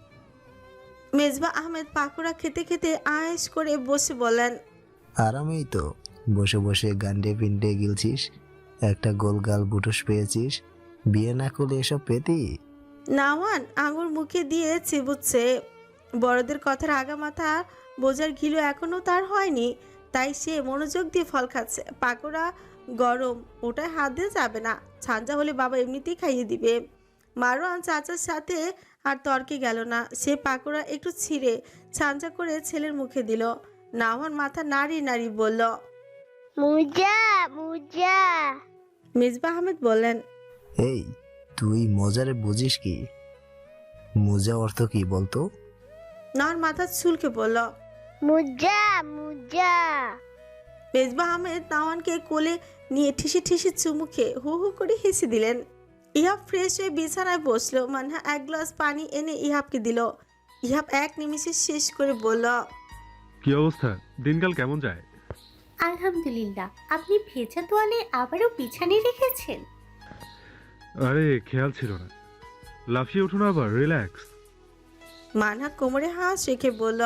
মেজবা আহমেদ পাকোড়া খেতে খেতে আয়েস করে বসে বলেন। আরামেই তো, বসে বসে গান্ডে পিন্ডে গিলছিস, একটা গোলগাল বুটুস পেয়েছিস। বিয়ে না করলে এসব পেতি? নাওয়ান আঙুর মুখে দিয়ে চিবুচ্ছে। বড়দের কথার আগামাথা বোঝার ঘিলু এখনো তার হয়নি, তাই সে মনোযোগ দিয়ে ফল খাচ্ছে। পাকোড়া গরম, ওটায় হাত দিয়ে যাবে না। ছাঞ্জা হলে বাবা এমনিতেই খাইয়ে দিবে। মারওয়ান চাচার সাথে আর তর্কে গেল না। সে পাকোড়া একটু ছিঁড়ে ছাঞ্জা করে ছেলের মুখে দিল। নাওয়ান মাথা নাড়ি নাড়ি বলল। মুজা মুজা। মেজবা আহমেদ বললেন। এই তুই মজারে বুঝিস কি? মোজা অর্থ কি বলতো? নাওয়ান মাথা চুলকে বলল। মুজা মুজা। মেজবা আহমেদ নাওয়ানকে কোলে নিয়ে ঠিসে ঠিসে চুমু খেয়ে হু হু করে হেসে দিলেন। ইহাব ফ্রেশ হয়ে বিছানায় বসলো। মানহা 1 গ্লাস পানি এনে ইহাবকে দিল। ইহাব 1 নিমিষে শেষ করে বলল। কি অবস্থা? দিনকাল কেমন যায়? আলহামদুলিল্লাহ। আপনি ভেজা তোয়ালে আবারও বিছানে রেখেছেন? আরে খেয়াল ছিল না। লাফিয়ে উঠুন আবার, রিল্যাক্স। মানহা কোমরে হাত রেখে বলল।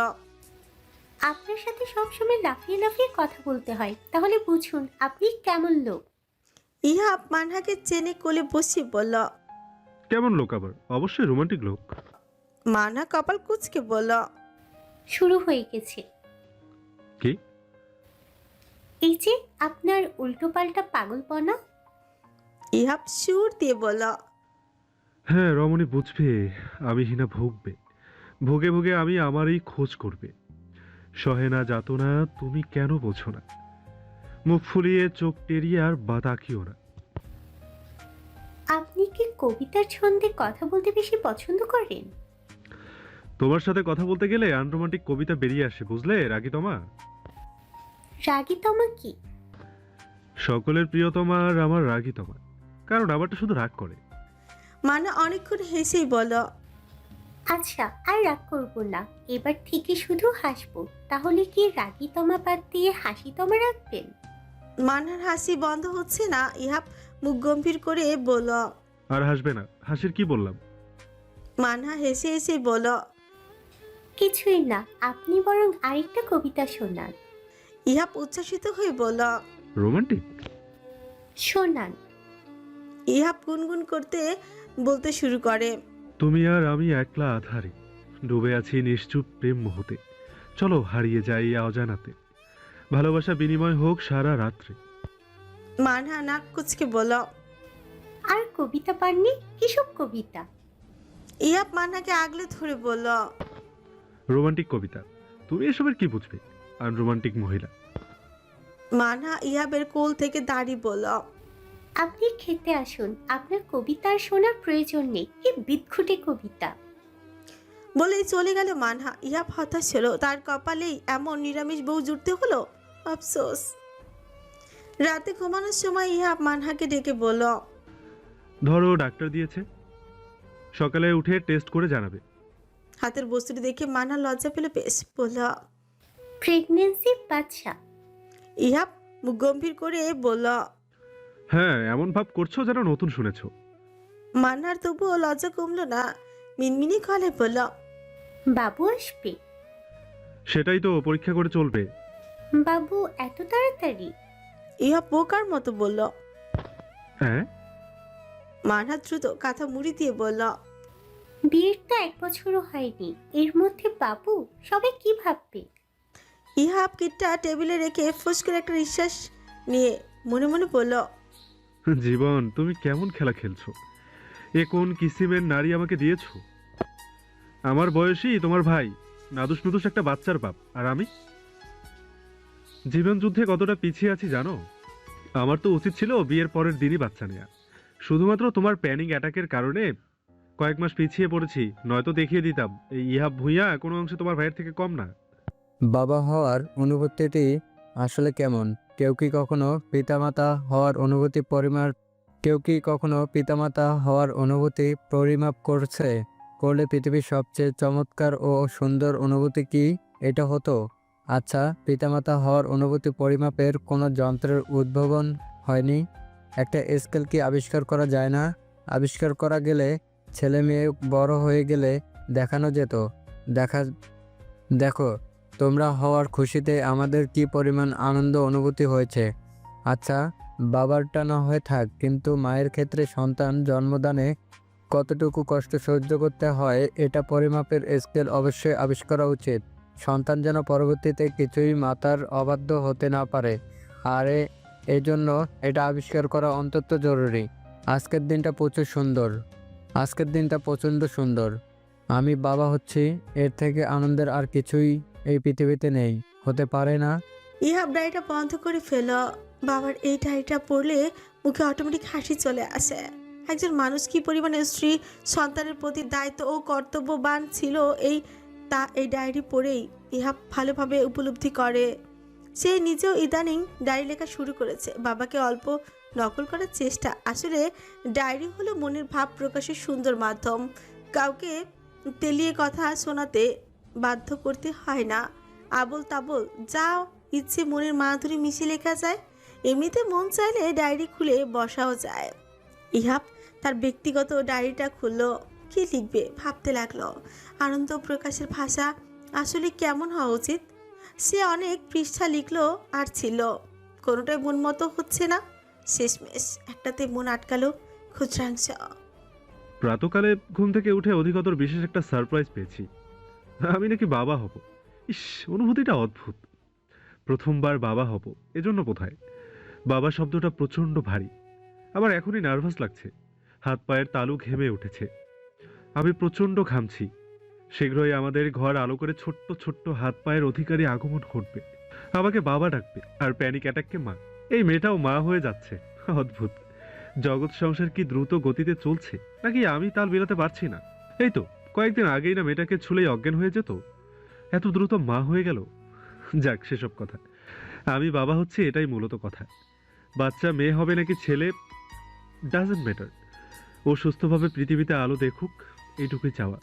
আপনার সাথে সবসময় লাফিয়ে লাফিয়ে কথা বলতে হয়, তাহলে বুঝুন আপনি কেমন লোক। ইহাব মানহাকে চেনে কোলে বসিয়ে বলল। কেমন লোক আবার? অবশ্যই রোমান্টিক লোক। মানহা কপাল কুঁচকে বলল। শুরু হয়ে গেছে। কি? এই যে আপনার উল্টোপাল্টা পাগলপনা। ইহাব সুর দিয়ে বলল। হ্যাঁ, রমণী বুঝবে, আমি হিনা ভুগবে। ভুগে ভুগে আমি আমারই খোঁজ করবে। সহে না যাতনা, তুমি কেন বোঝো না? মুখ ফুলিয়ে চোখ টেরিয়ে আর বাতাকিও না। আপনি কি কি কবিতার ছন্দে কথা বলতে বেশি পছন্দ করেন? তোমার সাথে কথা বলতে গেলে আনরোমান্টিক কবিতা বেরিয়ে আসে, বুঝলে রাগিতমা? রাগিতমা কি? সকলের প্রিয়তমা আর আমার রাগিতমা, কারণ আমারটা শুধু রাগ করে। মানা অনেকক্ষণ হেসেই বলল, আচ্ছা আর রাগ করবো না, এবার থেকে শুধু হাসবো। তাহলে কি রাগিতমা বাদ দিয়ে হাসিতমা রাখবেন? মানহার হাসি বন্ধ হচ্ছে না। ইহাব মুখ গম্ভীর করে বলল। আর হাসবে না? হাসির কি বললাম? মানহা হেসে হেসে বলল, কিছুই না, আপনি বরং আরেকটা কবিতা শোনান। ইহাব উচ্ছ্বাসিত হয়ে বলল, রোমান্টিক? শোনান। ইহাব গুনগুন করতে বলতে শুরু করে, তুমি আর আমি একলা আধারে ডুবে আছি নিশ্চুপ প্রেম মোহতে, চলো হারিয়ে যাই অজানাতে, ভালোবাসা বিনিময় হোক সারা রাত্রে। মানহা নাক কুচকে বলল। আর কবিতা পাননি? কিসব কবিতা? ইহাব মানহাকে আগলে ধরে বলল, রোমান্টিক কবিতা। তুমি এসবের কি বুঝবে? আনরোমান্টিক মহিলা। মানহা ইহাবের কোল থেকে দাঁড়িয়ে বলল, আপনি খেতে আসুন, আপনার কবিতার শোনার প্রয়োজন নেই। কি বিদঘুটে কবিতা! বলেই চলে গেল মানহা। ইহাব হতাশ ছিল, তার কপালেই এমন নিরামিষ বউ জুটতে হলো। আফসোস। রাতে ঘুমানোর সময় ইহাব মানহাকে ডেকে বলল, ধরো ডাক্তার দিয়েছে, সকালে উঠে টেস্ট করে জানাবে। হাতের বস্তুটি দেখে মানহা লজ্জা পেল বেশ। বলল, প্রেগনেন্সি বাচ্চা। ইহাব মুখ গম্ভীর করে বলল। হ্যাঁ, এমন ভাব করছো যেন নতুন শুনেছো। মানহার তবুও লজ্জা কমলো না। মিনমিনি কলে বলল, বাবু আসবে? সেটাই তো পরীক্ষা করে চলবে। বাবু এত তাড়াতাড়ি? ইহাব বোকার মতো বলল। হ্যাঁ। মানহা দ্রুত কাঁথা মুড়ি দিয়ে বলল, বিয়ের তো 1 বছরও হয়নি, এর মধ্যে বাবু? সবাই কি ভাববে? ইহাব কিটটা টেবিলে রেখে ফুস করে একটা নিঃশ্বাস নিয়ে মনে মনে বলল, জীবন, তুমি কেমন খেলা খেলছো? এ কোন কিসিমের নারী আমাকে দিয়েছো? আমার বয়সী তোমার ভাই নাদুস নুদুস একটা বাচ্চার বাপ, আর আমি জীবন যুদ্ধে কতটা পিছিয়ে আছি জানো? আমার তো উচিত ছিল বিয়ের পরের দিনই বাচ্চা নেওয়া। শুধুমাত্র তোমার প্যানিক অ্যাটাকের কারণে কয়েক মাস পিছিয়ে পড়েছি, নয়তো দেখিয়ে দিতাম এই ইহাব ভুঁইয়া কোনো অংশে তোমার ভাইয়ের থেকে কম না। বাবা হওয়ার অনুভূতিটি আসলে কেমন? কেউ কি কখনো পিতামাতা হওয়ার অনুভূতি পরিমাপ করছে? করলে পৃথিবীর সবচেয়ে চমৎকার ও সুন্দর অনুভূতি কি এটা হতো? আচ্ছা, পিতামাতা হওয়ার অনুভূতি পরিমাপের কোনো যন্ত্রের উদ্ভাবন হয়নি? একটা স্কেল কি আবিষ্কার করা যায় না? আবিষ্কার করা গেলে ছেলে মেয়ে বড় হয়ে গেলে দেখানো যেত। দেখো তোমরা হওয়ার খুশিতে আমাদের কি পরিমাণ আনন্দ অনুভূতি হয়েছে। আচ্ছা, বাবারটা না হয়ে থাক, কিন্তু মায়ের ক্ষেত্রে সন্তান জন্মদানে কতটুকু কষ্ট সহ্য করতে হয় এটা পরিমাপের স্কেল অবশ্যই আবিষ্কার করা উচিত। সন্তান যেন পরবর্তীতে কিছুই মাতার অবাধ্য হতে না পারে, আর এই জন্য এটা আবিষ্কার করা অত্যন্ত জরুরি। আজকের দিনটা প্রচণ্ড সুন্দর। আমি বাবা হচ্ছি, এর থেকে আনন্দের আর কিছুই এই পৃথিবীতে নেই, হতে পারে না। ইহাব ডায়েরিটা বন্ধ করে ফেল। বাবার এই ডায়েরিটা পড়লে মুখে অটোমেটিক হাসি চলে আসে। একজন মানুষ কি পরিমাণে স্ত্রী সন্তানের প্রতি দায়িত্ব ও কর্তব্যবান ছিল এই ডায়েরি পড়েই ইহাব ভালোভাবে উপলব্ধি করে। সে নিজেও ইদানিং ডায়েরি লেখা শুরু করেছে। বাবাকে অল্প নকল করার চেষ্টা। আসলে ডায়েরি হলো মনের ভাব প্রকাশের সুন্দর মাধ্যম। কাউকে তেলিয়ে কথা শোনাতে বাধ্য করতে হয় না। আবল তাবল যা ইচ্ছে মনের মাধুরী মিশে লেখা যায়। এমনিতে মন চাইলে ডায়েরি খুলে বসাও যায়। ইহাব তার ব্যক্তিগত ডায়েরিটা খুলল। কি লিখবে ভাবতে লাগলো। আনন্দ প্রকাশের ভাষা আসলে কেমন হওয়া উচিত? সে অনেক পৃষ্ঠা লিখলো আর ছিল, কোনোটাই মন মতো হচ্ছে না। শেষমেশ একটাতে মন আটকালো, ক্ষুদ্রাংশ। প্রাতকালে ঘুম থেকে উঠে অধিকতর বিশেষ একটা সারপ্রাইজ পেয়েছি। আমি নাকি বাবা হব। ইস, অনুভূতিটা অদ্ভুত। প্রথমবার বাবা হব, এজন্য বোধহয় বাবা শব্দটা প্রচণ্ড ভারী। আবার এখনই নার্ভাস লাগছে, হাত পায়ের তালু ঘেমে উঠেছে। আমি প্রচণ্ড ঘামছি। শীঘ্রই আমাদের ঘর আলো করে ছোট্ট ছোট্ট হাত পায়ের অধিকারী আগমন ঘটবে। আমাকে বাবা ডাকবে আর প্যানিক অ্যাটাককে মা। এই মেয়েটাও মা হয়ে যাচ্ছে, অদ্ভুত। জগৎ সংসার কি দ্রুত গতিতে চলছে, নাকি আমি তাল মেলাতে পারছি না? এই তো কয়েকদিন আগেই না মেয়েটাকে ছুলেই অজ্ঞান হয়ে যেত, এত দ্রুত মা হয়ে গেল। যাক সেসব কথা, আমি বাবা হচ্ছি এটাই মূলত কথা। বাচ্চা মেয়ে হবে নাকি ছেলে ডাজন্ট ম্যাটার, ও সুস্থভাবে পৃথিবীতে আলো দেখুক, এইটুকুই চাওয়া।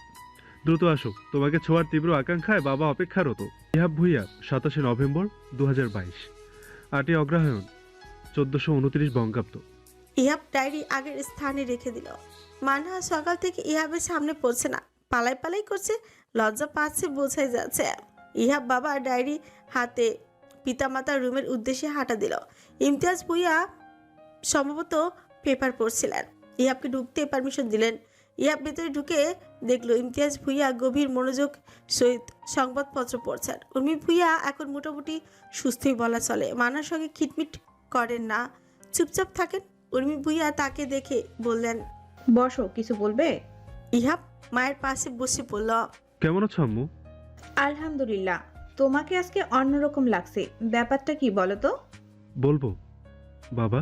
দ্রুত আসুক, তোমাকে ছোঁয়ার তীব্র আকাঙ্ক্ষায় বাবা অপেক্ষারত। ইহাব ভুইয়া 27 নভেম্বর 2022, 8 অগ্রহায়ণ 1429 বঙ্গাব্দ। ইহাব ডায়েরি আগের স্থানে রেখে দিল। মানহা সকাল থেকে ইহাবের সামনে পড়ছে না, পালাই পালাই করছে, লজ্জা পাচ্ছে বোঝাই যাচ্ছে। ইহাব বাবা ডায়েরি হাতে পিতামাতার রুমের উদ্দেশ্যে হাঁটা দিল। ইমতিয়াজ ভুইয়া সম্ভবত পেপার পড়ছিলেন। ইহাবকে ঢুকতে পারমিশন দিলেন। ইহাব ভেতরে ঢুকে দেখলো ইমতিয়াজ ভুইয়া গভীর মনোযোগ সহিত সংবাদপত্র পড়ছেন। উর্মি ভুইয়া এখন মোটামুটি সুস্থই বলা চলে, মানার সঙ্গে খিটমিট করেন না, চুপচাপ থাকেন। উর্মি ভুইয়া তাকে দেখে বললেন, বসো, কিছু বলবে? ইহাব মায়ের পাশে বসে পড়ল। কেমন আছো আম্মু? আলহামদুলিল্লাহ। তোমাকে আজকে অন্যরকম লাগছে, ব্যাপারটা কি বলো তো? বলবো বাবা।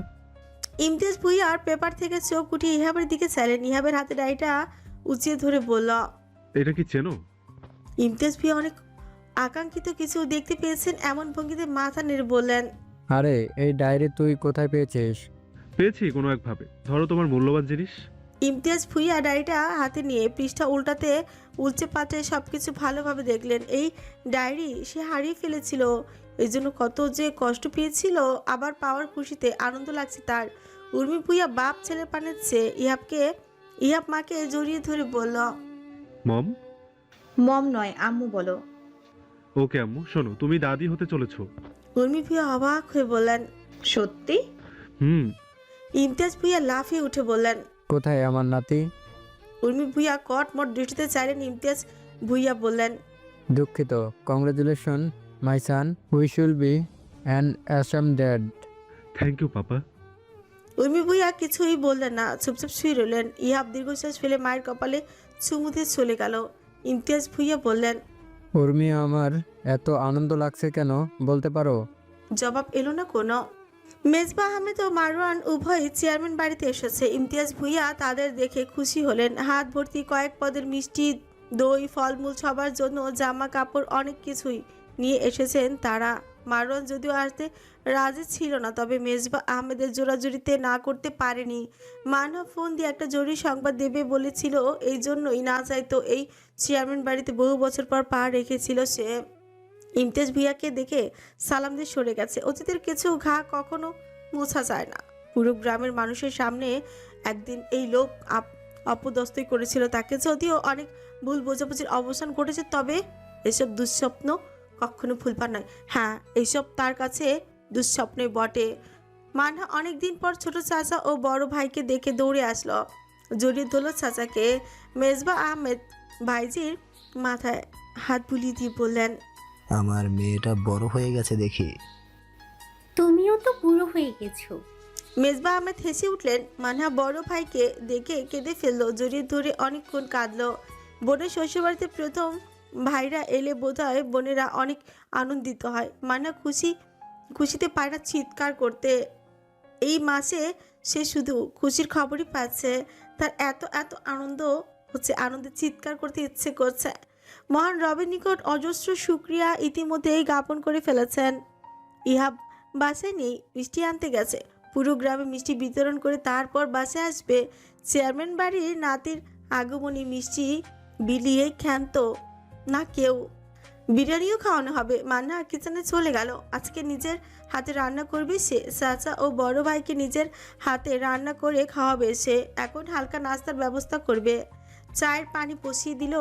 ইমতিয়াজ ভুইয়ার পেপার থেকে চোখ উঠিয়ে ইহাবের দিকে চাইলেন। ইহাবের হাতে ডায়েরিটা উঁচিয়ে ধরে বলল, এটা কি চেনো? ইমতিয়াজ ভুইয়া অনেক আকাঙ্ক্ষিত কিছু দেখতে পেয়েছেন এমন ভঙ্গিতে মাথা নেড়ে বললেন, আরে এই ডায়েরি তুই কোথায় পেয়েছিস? পেয়েছি কোনো একভাবে, ধরো তোমার মূল্যবান জিনিস। ইমতিয়াজ ভুইয়া ডায়েরিটা হাতে নিয়ে পৃষ্ঠা উল্টাতে উল্চে পাতে সবকিছু ভালোভাবে দেখলেন। এই ডায়েরি সে হারিয়ে ফেলেছিল, এই জন্য কত যে কষ্ট পেয়েছিল, আবার পাওয়ার খুশিতে আনন্দ লাগছে তার। উর্মি ভুইয়া বাপ ছেলের পানের চেয়ে ইহাব মাকে জড়িয়ে ধরে বলল, মম। মম নয়, আম্মু বলো। ওকে আম্মু, শোনো তুমি দাদি হতে চলেছো। উর্মি ভুইয়া অবাক হয়ে বললেন, সত্যি? হুম। ইমতিয়াজ ভুইয়া লাফিয়ে উঠে বললেন, কোথায় আমার নাতি? উর্মি ভুইয়া কটমট দৃষ্টিতে চাইলেন। ইমতিয়াজ ভুইয়া বললেন, দুঃখিত, congratulation my son, we shall be an awesome dad. Thank you papa. Urmi Bhuiyan কিছুই বললেন না, চুপচাপ শুয়ে রইলেন। ইহাব দীর্ঘশ্বাস ফেলে মায়ের কপালে চুমু দিয়ে চলে গেল। ইমতিয়াজ ভুইয়া বললেন, উর্মি, আমার এত আনন্দ লাগছে কেন বলতে পারো? জবাব এলো না কোনো। মেজবা আহমেদ ও মারওয়ান উভয়ই চেয়ারম্যান বাড়িতে এসেছে। ইমতিয়াজ ভুইয়া তাদের দেখে খুশি হলেন। হাত ভর্তি কয়েক পদের মিষ্টি, দই, ফলমূল, সবার জন্য জামা কাপড়, অনেক কিছুই নিয়ে এসেছেন তারা। মারওয়ান যদিও আসতে রাজি ছিল না, তবে মেজবা আহমেদের জোরাজুরিতে না করতে পারেনি। মানহা ফোন দিয়ে একটা জরুরি সংবাদ দেবে বলেছিল, এই জন্যই না চাইতো এই চেয়ারম্যান বাড়িতে বহু বছর পর পা রেখেছিল সে। ইমতিয়াজ ভুইয়াকে দেখে সালাম দিয়ে সরে গেছে। অতীতের কিছু ঘা কখনো মোছা যায় না। পুরো গ্রামের মানুষের সামনে একদিন এই লোক অপদস্থই করেছিল তাকে। যদিও অনেক ভুল বোঝাবুঝির অবসান ঘটেছে, তবে এসব দুঃস্বপ্ন কখনো ভুলবার নয়। হ্যাঁ, এইসব তার কাছে দুঃস্বপ্নই বটে। মানহা অনেকদিন পর ছোট চাচা ও বড় ভাইকে দেখে দৌড়ে আসলো, জড়িয়ে ধরল চাচাকে। মেজবা আহমেদ ভাইজির মাথায় হাত বুলিয়ে দিয়ে বললেন, আমার মেয়েটা বড় হয়ে গেছে দেখি। তুমিও তো বুড়ো হয়ে গেছো। মেজবা আহমেদ হেসে উঠলেন। মানহা বড় ভাইকে দেখে কেঁদে ফেললো, জড়িয়ে ধরে অনেকক্ষণ কাঁদলো। বোনের শ্বশুরবাড়িতে প্রথম ভাইরা এলে বোধহয় বোনেরা অনেক আনন্দিত হয়। মানহা খুশিতে পায় না চিৎকার করতে। এই মাসে সে শুধু খুশির খবরই পাচ্ছে, তার এত এত আনন্দ হচ্ছে, আনন্দে চিৎকার করতে ইচ্ছে করছে। মহান রবের নিকট অজস্র শুকরিয়া ইতিমধ্যেই জ্ঞাপন করে ফেলেছেন। ইহাব বাসায় নেই, মিষ্টি আনতে গেছে। পুরো গ্রামে মিষ্টি বিতরণ করে তারপর বাসায় আসবে। চেয়ারম্যান বাড়ির নাতির আগমনী মিষ্টি বিলিয়ে ক্ষান্ত না কেউ। বিরিয়ানিও খাওয়ানো হবে। মান্না কিচেনে চলে গেল। আজকে নিজের হাতে রান্না করবে সে। চাচা ও বড় ভাইকে নিজের হাতে রান্না করে খাওয়াবে সে। এখন হালকা নাস্তার ব্যবস্থা করবে। চায়ের পানি বসিয়ে দিল।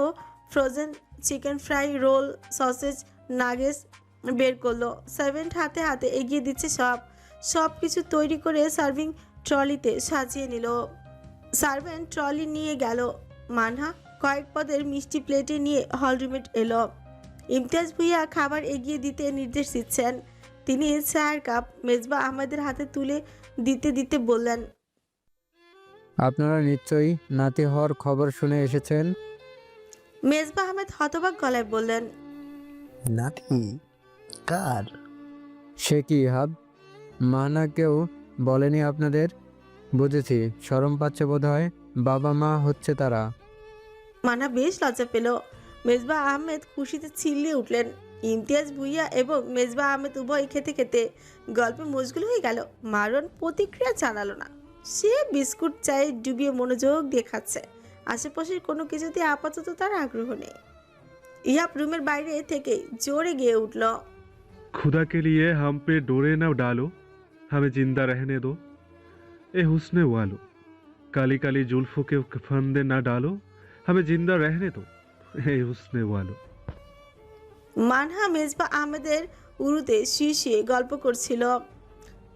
Frozen chicken fry, roll, sausage, nuggets বের করলো। সার্ভেন্ট হাতে হাতে এগিয়ে দিচ্ছে সব কিছু তৈরি করে সার্ভিং ট্রলিতে সাজিয়ে নিল। সার্ভেন্ট ট্রলি নিয়ে গেল। মানহা কয়েক পদের মিষ্টি প্লেটে নিয়ে হলরুমে এলো। ইমতিয়াজ ভুইয়া খাবার এগিয়ে দিতে নির্দেশ দিচ্ছেন। তিনি চায়ের কাপ মেজবা আহমেদের হাতে তুলে দিতে দিতে বললেন, আপনারা নিশ্চয়ই নাতি হওয়ার খবর শুনে এসেছেন। মেজবা আহমেদ হতবাক গলায় বললেন, নাতি কার? সে কি ইহাব, মানা কেউ বলেনি আপনাদের? বুঝেছি, শরম পাচ্ছে বোধ হয়। বাবা মা হচ্ছে তারা। মানা বেশ লজ্জা পেল। মেজবা আহমেদ খুশিতে চিল্লিয়ে উঠলেন। ইমতিয়াজ ভুইয়া এবং মেজবা আহমেদ উভয় খেতে খেতে গল্পে মশগুল হয়ে গেল। মারুয়ান প্রতিক্রিয়া জানালো না। সে বিস্কুট চায়ে ডুবিয়ে মনোযোগ দিয়ে খাচ্ছে। আশেপাশের কোনো কিছুতে আপাতত তার আগ্রহ নেই। ইহাব রুমের বাইরে থেকে জোরে গিয়ে উঠল। खुदा के लिए हम पे डोरे न डालो, हमें जिंदा रहने दो ए हुस्ने वालो, काली काली जुल्फों के फंदे न डालो, हमें जिंदा रहने दो ए हुस्ने वालो। মানহা মেজবা আহমেদের উরুতে শুয়ে শুয়ে গল্প করছিল।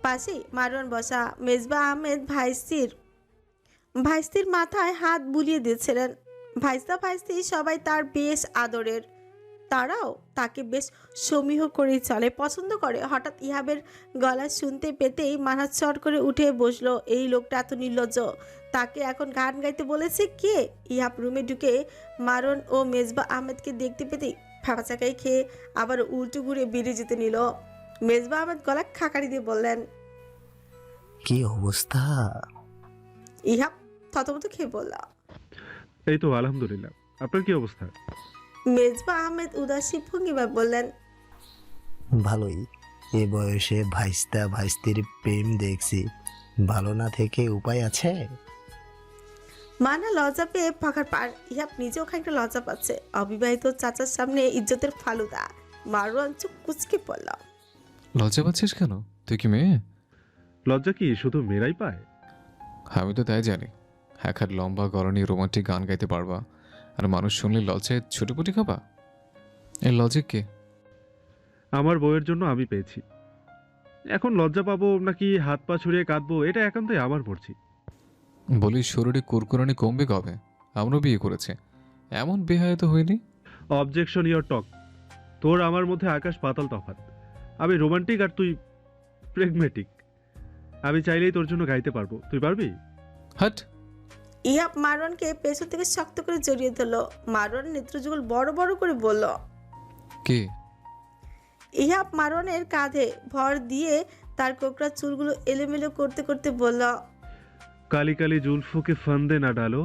পাশেই মারওয়ান বসা। মেজবা আহমেদ ভাইস্তির মাথায় হাত বুলিয়ে দিচ্ছিলেন। ভাইস্তা ভাইস্তি সবাই তার বেশ আদরের। তারাও তাকে বেশ সমীহ করেই চলে, পছন্দ করে। হঠাৎ ইহাবের গলা শুনতে পেতেই মানহা চট করে উঠে বসলো। এই লোকটা এত নির্লজ্জ, তাকে এখন গান গাইতে বলেছে কে? ইহাব রুমে ঢুকে মারন ও মেজবা আহমেদকে দেখতে পেতেই ফাঁকাচাকাই খেয়ে আবার উল্টো ঘুরে বেরিয়ে যেতে নিল। মেজবা আহমেদ গলা খাকারি দিয়ে বললেন, কি অবস্থা? ইহাব থতমত খেয়ে বলল। এই তো আলহামদুলিল্লাহ, আপনার কি অবস্থা? মেজবা আহমেদ উদাসী ভঙ্গিমায় বললেন, ভালোই। এ বয়সে ভাইস্তা ভাইস্তির প্রেম দেখছি, ভালো না থেকে উপায় আছে? মানা লজ্জা পেয়ে ফাঁকার পার। ইহাব নিজেও খানিকটা লজ্জা পাচ্ছে। অবিবাহিত চাচার সামনে ইজ্জতের ফালুদা। মারওয়ান চুপ কুচকে পড়ল। লজ্জা পাচ্ছিস কেন? তুই কি মেয়ে? লজ্জা কি শুধু মেয়েরাই পায়? আমি তো তাই জানি। এক হাত লম্বা গরনি রোমান্টিক গান গাইতে পারবা, আর মানুষ শুনলে লজ্জায় ছুটিপুটি খাবা। এর লজিক কি? আমার বউয়ের জন্য আমি পেয়েছি, এখন লজ্জা পাবো নাকি হাত পা ছড়িয়ে কাঁদবো এটা একান্তই আমার মর্জি। বলি শরীরে কুরকুরানি কমবে কবে? আমরাও বিয়ে করেছে, এমন বেহায়া তো হয়নি। অবজেকশন ইয়োর টক। তোর আমার মধ্যে আকাশ পাতাল তফাৎ। আমি রোমান্টিক আর তুই প্রেগমেটিক। আমি চাইলেই তোর জন্য গাইতে পারবো, তুই পারবি? হাট! ইহাব মারওয়ানকে পেছন থেকে শক্ত করে জড়িয়ে ধরল। মারওয়ান নেত্রযুগল বড় বড় করে বলল। কে? ইহাব মারওয়ানের কাঁধে ভর দিয়ে তার কোকড়া চুলগুলো এলোমেলো করতে করতে বলল, काली काली जुल्फों के फंदे ना डालो,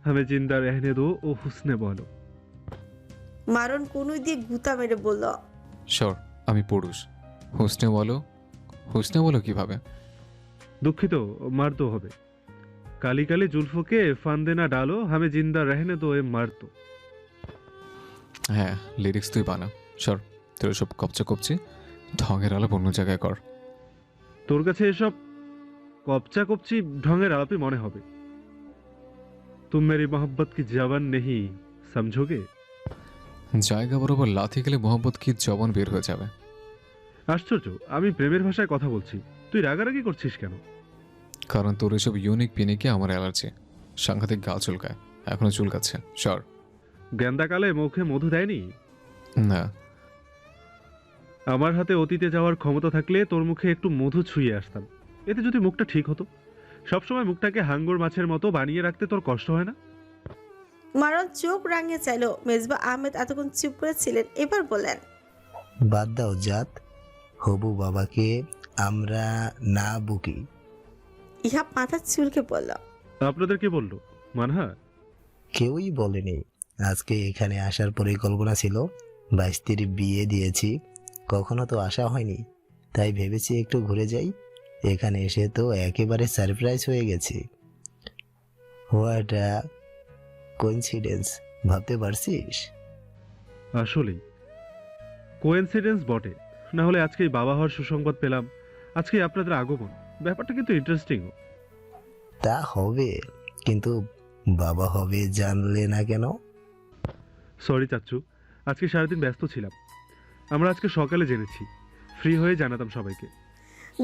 हमें जिंदा रहने दो ओ हुस्ने बोलो। মারওয়ান কনুই দিয়ে গুতা মেরে বলল, সর, আমি পুরুষ। হুসনে বলো। হুসনে বলো কিভাবে? দুঃখিত, মারতো হবে। काली काली जुल्फों के फंदे ना डालो, हमें जिंदा रहने दो ए मारतो। হ্যাঁ, লিরিক্স তুই বানা। সর, তোর সব কপচা কপচি ঢঙের আলাপ অন্য জায়গায় কর। তোর কাছে এসব কপচা কপচি ঢঙের আলাপই মনে হবে। तुम मेरी मोहब्बत की जवान नहीं समझोगे? জায়গা বরাবর লাথি খেলে মোহাম্মদ কি জবান বের হয়ে যাবে। আশ্চর্য, আমি প্রেমের ভাষায় কথা বলছি, তুই রাগারাগি করছিস কেন? কারণ তোর এসব ইউনিক পিনিকে আমার অ্যালার্জি। সাংঘাতিক গা চুলকায়, এখনো চুলকাচ্ছে। সর। গেন্দাকালে মুখে মধু দেয়নি? না। আমার হাতে অতীতে যাওয়ার ক্ষমতা থাকলে তোর মুখে একটু মধু ছুঁয়ে আসতাম। এতে যদি মুখটা ঠিক হতো। সবসময় মুখটাকে হাঙ্গর মাছের মতো বানিয়ে রাখতে তোর কষ্ট হয় না? মারওয়ান চোখ রাঙিয়ে চাইল। মেজবা আহমেদ এতক্ষণ চুপ করে ছিলেন, এবার বললেন, বাদ দাও জাত, হবু বাবাকে আমরা না বুকি। ইহাব মাথা চুলকে বলল, আপনাদের কে বললো? মানহা? কেউই বলেনি। আজকে এখানে আসার পরিকল্পনা ছিল, ভাইস্তির বিয়ে দিয়েছি, কখনো তো আসা হয়নি, তাই ভেবেছি একটু ঘুরে যাই। এখানে এসে তো একেবারে সারপ্রাইজ হয়ে গেছি। হোয়াট আ কোইন্সিডেন্স, ভাবতে পারছিস? আসলেই কোইন্সিডেন্স বটে, না হলে আজকেই বাবা হওয়ার সুসংবাদ পেলাম, আজকেই আপনাদের আগমন। ব্যাপারটা কিন্তু ইন্টারেস্টিং। তা হবে, কিন্তু বাবা হবে জানলে না কেন? সরি চাচ্চু, আজকে সারাদিন ব্যস্ত ছিলাম। আমরা আজকে সকালে জেনেছি, ফ্রি হয়ে জানাতাম সবাইকে।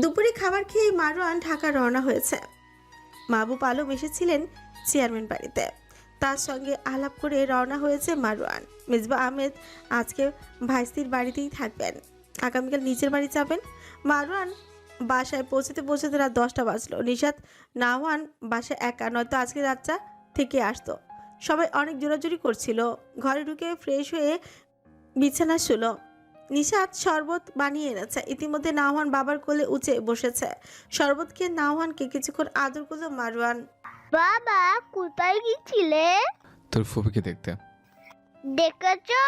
দুপুরে খাবার খেয়ে মারওয়ান ঢাকা রওনা হয়েছে। মাহবুব আলম এসেছিলেন চেয়ারম্যান বাড়িতে, তার সঙ্গে আলাপ করে রওনা হয়েছে মারওয়ান। মেজবা আহমেদ আজকে ভাইস্তির বাড়িতেই থাকবেন, আগামীকাল নিজের বাড়ি যাবেন। মারওয়ান বাসায় পৌঁছতে পৌঁছতে রাত 10টা বাজলো। নিশাত নাওয়ান বাসায় একা, নয়তো আজকে রাতটা থেকে আসতো। সবাই অনেক জোরাজুরি করছিল। ঘরে ঢুকে ফ্রেশ হয়ে বিছানা শুলো। নিশাত শরবত বানিয়ে এনেছে। ইতিমধ্যে নাওহান বাবার কোলে উঠে বসেছে। শরবত খেয়ে নাওহানকে কিছুক্ষণ আদর করলো মারওয়ান। বাবা কোথায় গেছিলে? তোর ফুপিকে দেখতে। দেখেছো?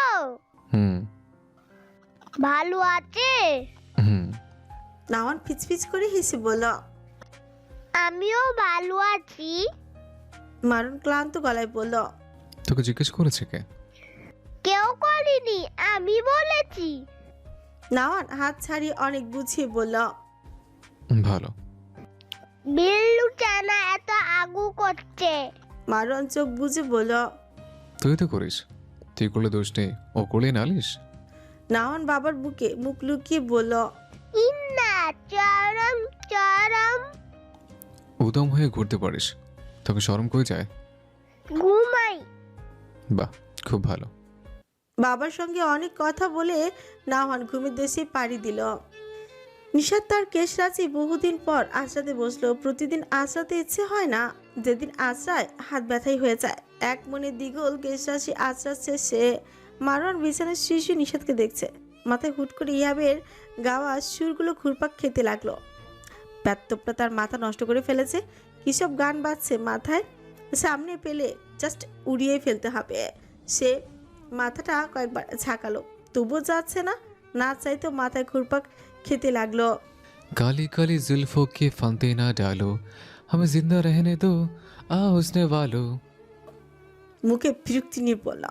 হুম ভালো আছে? হুম। নাওহান ফিচফিচ করে হেসে বলল। আমিও ভালো আছি। মারুন ক্লান্ত গলায় বলল। তোকে জিজ্ঞেস করেছে কে? কেউ করেনি, আমি বলেছি। নাওহান হাত ছাড়িয়ে অনেক বুঝিয়ে বলল। ভালো। বিল্লু কেন এত আগু করছে? মারুয়ান চোখ বুঝে বলল। তুই তো করিস, তুই করলে দোষ নেই, ও করলে নালিশ। নাওহান বাবার বুকে মুখ লুকিয়ে বলল। ইন্না চরম চরম। উদম হয়ে ঘুরতে পারিস, তোকে শরম করে যায়? ঘুমাই। বাহ, খুব ভালো। বাবার সঙ্গে অনেক কথা বলে নাওহান ঘুমের দেশে পাড়ি দিল। নিশাত তার কেশ রাঁচি বহুদিন পর আশরাতে বসলো। প্রতিদিন আশরাতে ইচ্ছে হয় না, যেদিন আশরায় হাত ব্যথাই হয়ে যায়। এক মনে দ্বিগোল কেশ রাশি আশরাচ্ছে সে। মারওয়ান বিছানায় শিশু নিশাতকে দেখছে। মাথায় হুট করে ইয়াবের গাওয়া সুরগুলো ঘুরপাক খেতে লাগলো। ব্যর্থটা তার মাথা নষ্ট করে ফেলেছে। কিসব গান বাজছে মাথায়, সামনে পেলে জাস্ট উড়িয়ে ফেলতে হবে। সে মাথাটা কয়েকবার ঝাঁকালো, তবুও যাচ্ছে না। না চাইতো মাথায় ঘুরপাক খেতে লাগলো। काली काली जुल्फों के फंदे ना डालो, हमें जिंदा रहने दो, आ हुस्ने वालो। মুখে বিরক্তি নিয়ে বলল।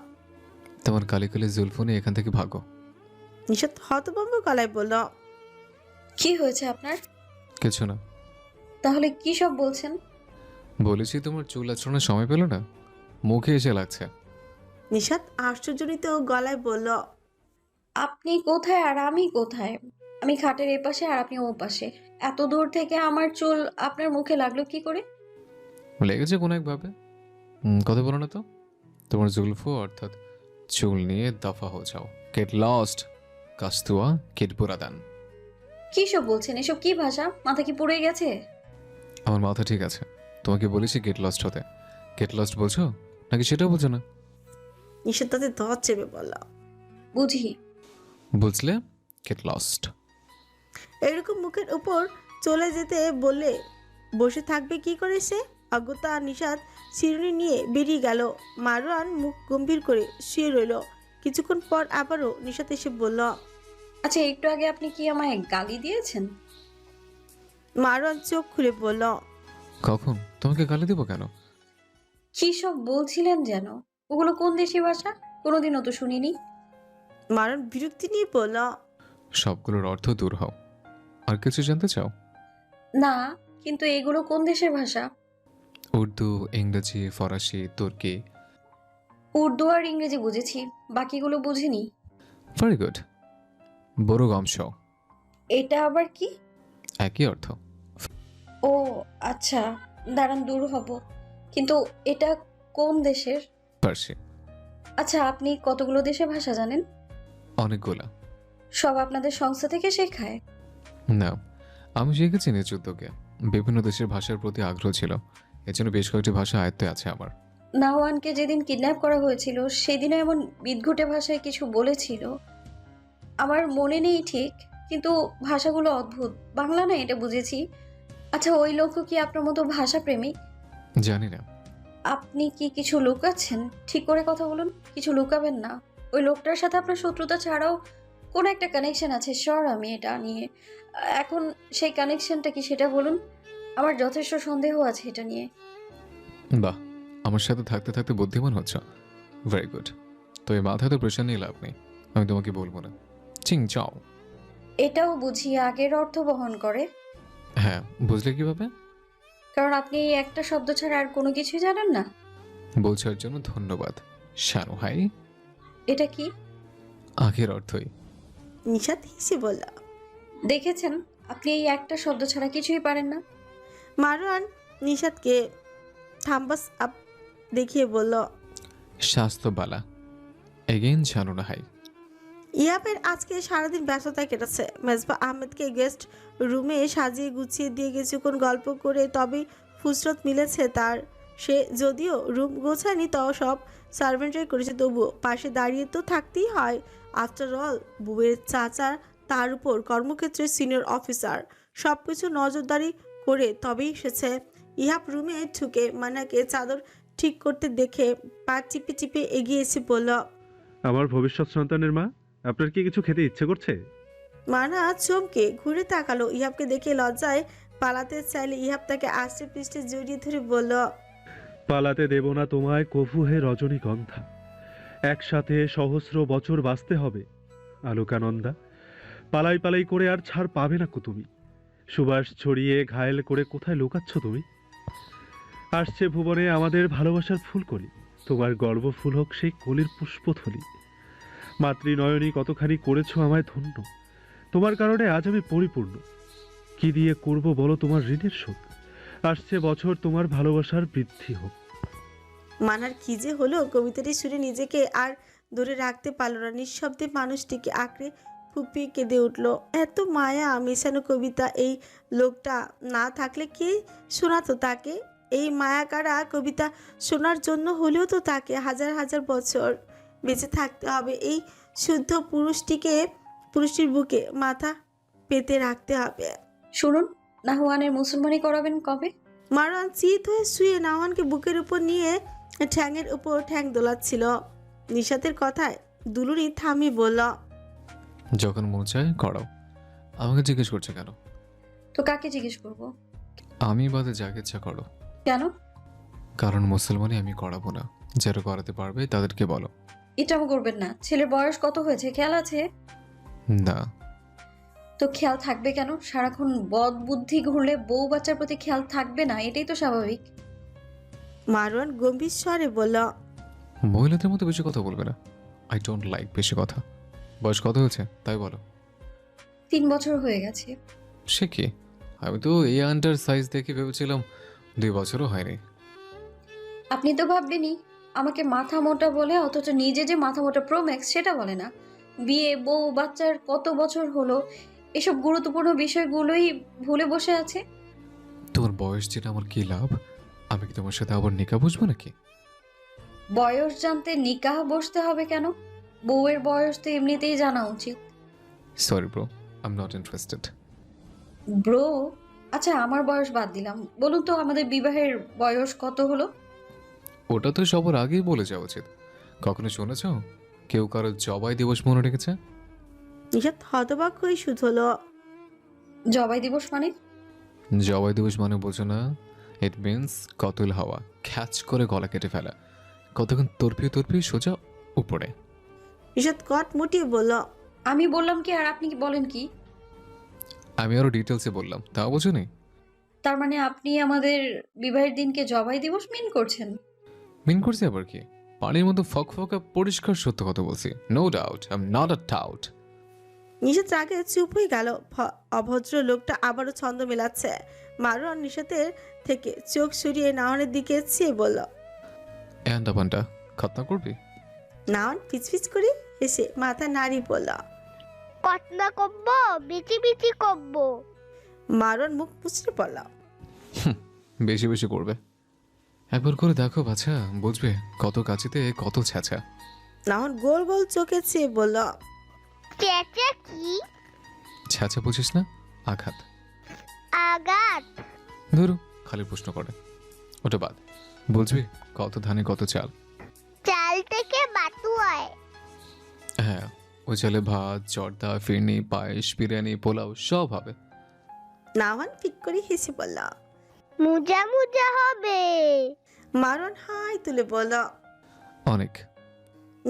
তোমার কালি কালি জুলফো নিয়ে এখান থেকে ভাগো। নিশাত হতভম্ব গলায় বলল। কি হয়েছে আপনার? কিছু না। তাহলে কি সব বলছেন? বলেছি তোমার চুল আঁচড়ানোর সময় পেল না, মুখে এসে লাগছে। নিশাত আশ্চর্যজনিত গলায় বলল। আপনি কোথায় আর আমি কোথায়? আমি খাটের এপাশে আর আপনি ও পাশে। এত দূর থেকে আমার চুল আপনার মুখে লাগলো কি করে? লেগেছে কোনো একভাবে। কথা বলো না তো। তোমার জুলফো অর্থাৎ চুল নিয়ে দফা হয়ে যাও। গেট লস্ট কাস্তুয়া গেট বুরাদান। কি সব বলছেন? এসব কি ভাষা? মাথা কি পুড়ে গেছে? আমার মাথা ঠিক আছে, তোমাকে বলেছি গেট লস্ট হতে। গেট লস্ট বলছো নাকি সেটাও বলছো না? নিশাত তাতে দর চেপে বলল। বুঝি। বুঝলে? Get lost. এরকম মুখের উপর চলে যেতে বললে বসে থাকবে কি করে সে? অজ্ঞতা নিশাত শিরুনি নিয়ে বেরিয়ে গেল। মারওয়ান মুখ গম্ভীর করে শুয়ে রইল। কিছুক্ষণ পর আবারও নিশাত এসে বলল। আচ্ছা, একটু আগে আপনি কি আমায় গালি দিয়েছেন? মারওয়ান চোখ খুলে বলল। কখন? তোমাকে গালি দেবো কেন? কি সব বলছিলেন যেন? ওগুলো কোন দেশি ভাষা? কোনোদিনও তো শুনিনি। মারওয়ান বিরক্তি নিয়ে বলল। সবগুলোর অর্থ দূর হও। আর কিছু জানতে চাও? না, কিন্তু এগুলো কোন দেশের ভাষা? উর্দু, ইংরেজি, ফরাসি, তুর্কি। উর্দু আর ইংরেজি বুঝেছি, বাকিগুলো বুঝিনি। Very good. বড় অংশ। এটা আবার কি? একই অর্থ। ও আচ্ছা, দাঁড়ান দূর হব। কিন্তু এটা কোন দেশের? পার্সি। আচ্ছা, আপনি কতগুলো দেশের ভাষা জানেন? অনেকগুলা। সব আপনাদের সংস্থা থেকে শেখায়? না, আমি শিখেছি নিজ উদ্যোগে। বিভিন্ন দেশের ভাষার প্রতি আগ্রহ ছিল, এজন্য বেশ কয়েকটি ভাষা আয়ত্তে আছে আমার। নাওয়ানকে যেদিন কিডন্যাপ করা হয়েছিল সেদিনও এমন বিদঘুটে ভাষায় কিছু বলেছিল, আমার মনে নেই ঠিক, কিন্তু ভাষাগুলো অদ্ভুত। বাংলা না, এটা বুঝেছি। আচ্ছা, ওই লোক কি আপনার মতো ভাষা প্রেমিক? জানি না। আপনি কি কিছু লুকাচ্ছেন? ঠিক করে কথা বলুন, কিছু লুকাবেন না। ওই লোকটার সাথে আপনার শত্রুতা ছাড়াও কোনো একটা কানেকশন আছে, শিওর আমি এটা নিয়ে। এখন সেই কানেকশনটা কি সেটা বলুন। আমার যথেষ্ট সন্দেহ আছে এটা নিয়ে। বাহ, আমার সাথে থাকতে থাকতে বুদ্ধিমান হচ্ছ। Very good. তো এই মাথায় তো প্রেশার নিয়ে লাভ নেই, আমি তোমাকে বলবো না। চিং চাও। এটাও বুঝি আগের অর্থ বহন করে? হ্যাঁ, বুঝলে কিভাবে? কারণ আপনি এই একটা শব্দ ছাড়া আর কোনো কিছুই জানেন না। বলছার জন্য ধন্যবাদ শানু ভাই। এটা কি? আগের অর্থই। নিশাত হেসে বলল। দেখেছেন, আপনি এই একটা শব্দ ছাড়া কিছুই পারেন না। মারওয়ান নিশাতকে থাম্বাস আপ দেখিয়ে বলল। স্বাস্থ্য বালা এগেইন শানু না হাই। ইয়াবের আজকে সারাদিন ব্যস্ততায় কেটেছে। মেজবা আহমেদকে গেস্ট রুমে সাজিয়ে গুছিয়ে দিয়ে কিছুক্ষণ গল্প করে তবেই ফুসরত মিলেছে তার। সে যদিও রুম গোছায়নি তাও সব সার্ভেন্টরাই করেছে, তবুও পাশে দাঁড়িয়ে তো থাকতেই হয়। আফটার অল বুয়ের চাচা, তার উপর কর্মক্ষেত্রে সিনিয়র অফিসার, সব কিছু নজরদারি করে তবেই এসেছে। ইহাব রুমে ঢুকে মানাকে চাদর ঠিক করতে দেখে পা চিপে চিপে এগিয়ে এসে বলল, আমার ভবিষ্যৎ সন্তানের মা, আপনার কি কিছু খেতে ইচ্ছে করছে? মানা চমকে ঘুরে তাকালো। ইহাবকে দেখে লজ্জায় পালাতে চাইলে ইহাব তাকে আষ্টে পৃষ্ঠে জড়িয়ে ধরে বলল, পালাতে দেব না তোমায় কফু হে রজনীগন্ধা, একসাথে সহস্র বছর বাঁচতে হবে আলোকানন্দা। পালাই পালাই করে আর ছাড় পাবে না কো তুমি, সুবাস ছড়িয়ে ঘায়েল করে কোথায় লুকাচ্ছ তুমি? আসছে ভুবনে আমাদের ভালোবাসার ফুলকলি, তোমার গর্ব ফুল হোক সেই কলির পুষ্পথলি। মাতৃনয়নী কতখানি করেছো আমায় ধন্য, তোমার কারণে আজ আমি পরিপূর্ণ। কি দিয়ে করব বলো তোমার ঋণের শোধ, আসছে বছর তোমার ভালোবাসার বৃদ্ধি হোক। মানার কি যে হলো, কবিতাটি শুনে নিজেকে আর ধরে রাখতে পারল না। নিঃশব্দে মানুষটিকে আঁকড়ে ফুপিয়ে কেঁদে উঠল। এত মায়া মেশানো কবিতা, এই লোকটা না থাকলে কে শোনাতো তাকে? এই মায়াকারা কবিতা শোনার জন্য হলেও তো তাকে হাজার হাজার বছর বেঁচে থাকতে হবে। এই শুদ্ধ পুরুষটির বুকে মাথা পেতে রাখতে হবে। শুনুন, নাহুয়ানের মুসলমানি করাবেন কবে? মারওয়ান চিত হয়ে শুয়ে নাওয়ানকে বুকের উপর নিয়ে ঠ্যাংয়ের উপর ঠ্যাং দোলাচ্ছিল। নিশাতের কথায় দুলুনি থামি বলল, যখন মন চায় করাও। আমাকে জিজ্ঞেস করছে কেন? তো কাকে জিজ্ঞেস করব? আমি বাদে যাকে ইচ্ছা করো। কেন? কারণ মুসলমানি আমি করাবো না, যারা করাতে পারবে তাদেরকে বলো। এটা করবেন না। ছেলের বয়স কত হয়েছে খেয়াল আছে? না। তো খেয়াল থাকবে কেন? সারাক্ষণ বদ বুদ্ধি ঘুরলে বউ বাচ্চার প্রতি খেয়াল থাকবে না, এটাই তো স্বাভাবিক। মারওয়ান গম্ভীর স্বরে বলল, মহিলাদের মতো বেশি কথা বলবে না। আই ডোন্ট লাইক বেশি কথা। বয়স কত হয়েছে তাই বলো। 3 বছর হয়ে গেছে। সে কি, আমি তো এই আন্ডার সাইজ দেখে ভেবেছিলাম 2 বছরও হয়নি। আপনি তো ভাববেনই আমাকে মাথা মোটা বলে, অথচ নিজে যে মাথা মোটা প্রোম্যাক্স সেটা বলে না। বিয়ে, বউ, বাচ্চার কত বছর হলো, এসব গুরুত্বপূর্ণ বিষয়গুলোই ভুলে বসে আছে। তোমার বয়স যেটা আমার কি লাভ? আমি কি তোমার সাথে আবার নিকা বুঝবো নাকি? বয়স জানতে নিকাহ বসতে হবে কেন? বউয়ের বয়স তো এমনিতেই জানা উচিত। Sorry bro, I am not interested. Bro? আচ্ছা, আমার বয়স বাদ দিলাম, বলুন তো আমাদের বিবাহের বয়স কত হলো? ওটা তো সবার আগেই বলে যাওয়া উচিত। কখনো শুনেছ কেউ কারো জবাই দিবস মনে রেখেছে? নিশাত হতবাক হয়ে শুধল। জবাই দিবস মানে? জবাই দিবস মানে বোঝো না? ইট মিনস কতল হওয়া, খ্যাচ করে গলা কেটে ফেলা, কতক্ষণ তরপিয়ে সোজা উপরে। নিশাত কট মুটিয়ে বলল, আমি বললাম কি আর আপনি কি বলেন কি? আমি আরো ডিটেলসে বললাম, তাও বোঝো নি? তার মানে আপনি আমাদের বিবাহের দিনকে জবাই দিবস মিন করছেন? মিন করছি আবার কি? পানির মতো ফকফকা পরিষ্কার সত্য কথা বলছি। No doubt, I am not a tout. Nishat রাগে চুপ হয়ে গেল। অভদ্র লোকটা আবারও ছন্দ মেলাচ্ছে। মারওয়ান নিশাতের থেকে চোখ সরিয়ে নাওয়ানের দিকে চেয়ে বলল, এন্ডা পান্ডা খতনা করবি? নাওয়ান পিচপিচ করে হেসে মাথা নাড়ি বলল, কতনা কব্ব, বিচি বিচি কব্ব। মারওয়ান মুখ মুচড়ে পড়ল। বেশি বেশি করবে। একবার করে দেখো বাছা, বুঝবে কত কাছিতে কত ছ্যাঁচা। নাওয়ান গোল গোল চোখে চেয়ে বলল, চেঁচা কি? ছ্যাঁচা বুঝিস না? আঘাত। আগাত? ধরো খালি প্রশ্ন করে। ওটা বাদ, বুঝবি কত ধানে কত চাল। চাল থেকে বাতু হয়। হ্যাঁ, ওই চালে ভাত, জর্দা, ফিরনি, পায়েস, বিরিয়ানি, পোলাও সব হবে। নাওয়ান ফিক করে হেসে বলল, মুজা মুজা হবে। মারওয়ান হাই তুলে বলল। অনেক।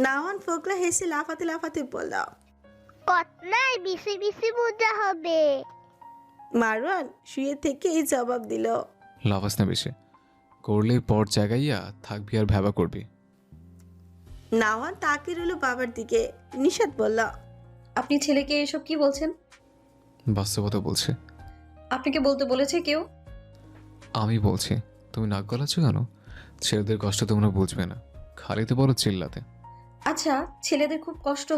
নাওয়ান ফোকলা হেসে লাফাতে লাফাতে বলল, কতনায় বিসি বিসি মুজা হবে। মারওয়ান শুয়ে থেকেই জবাব দিল, লাফাস না বেশি, করলে পর জায়গাইয়া থাকবি আর ভ্যাবা করবি। নাওয়ান তাকে রইল বাবার দিকে। নিশাত বলল, আপনি ছেলেকে এসব কি বলছেন? বাস্তবতা বলছে। আপনাকে বলতে বলেছে কেউ? আমি বলছি। তুমি নাক গলাচ্ছ কেন? ছেলেদের কষ্ট তোমরা বুঝবে না, খালি তো বড় চিল্লাতে। আচ্ছা, ছেলেদের খুব কষ্ট।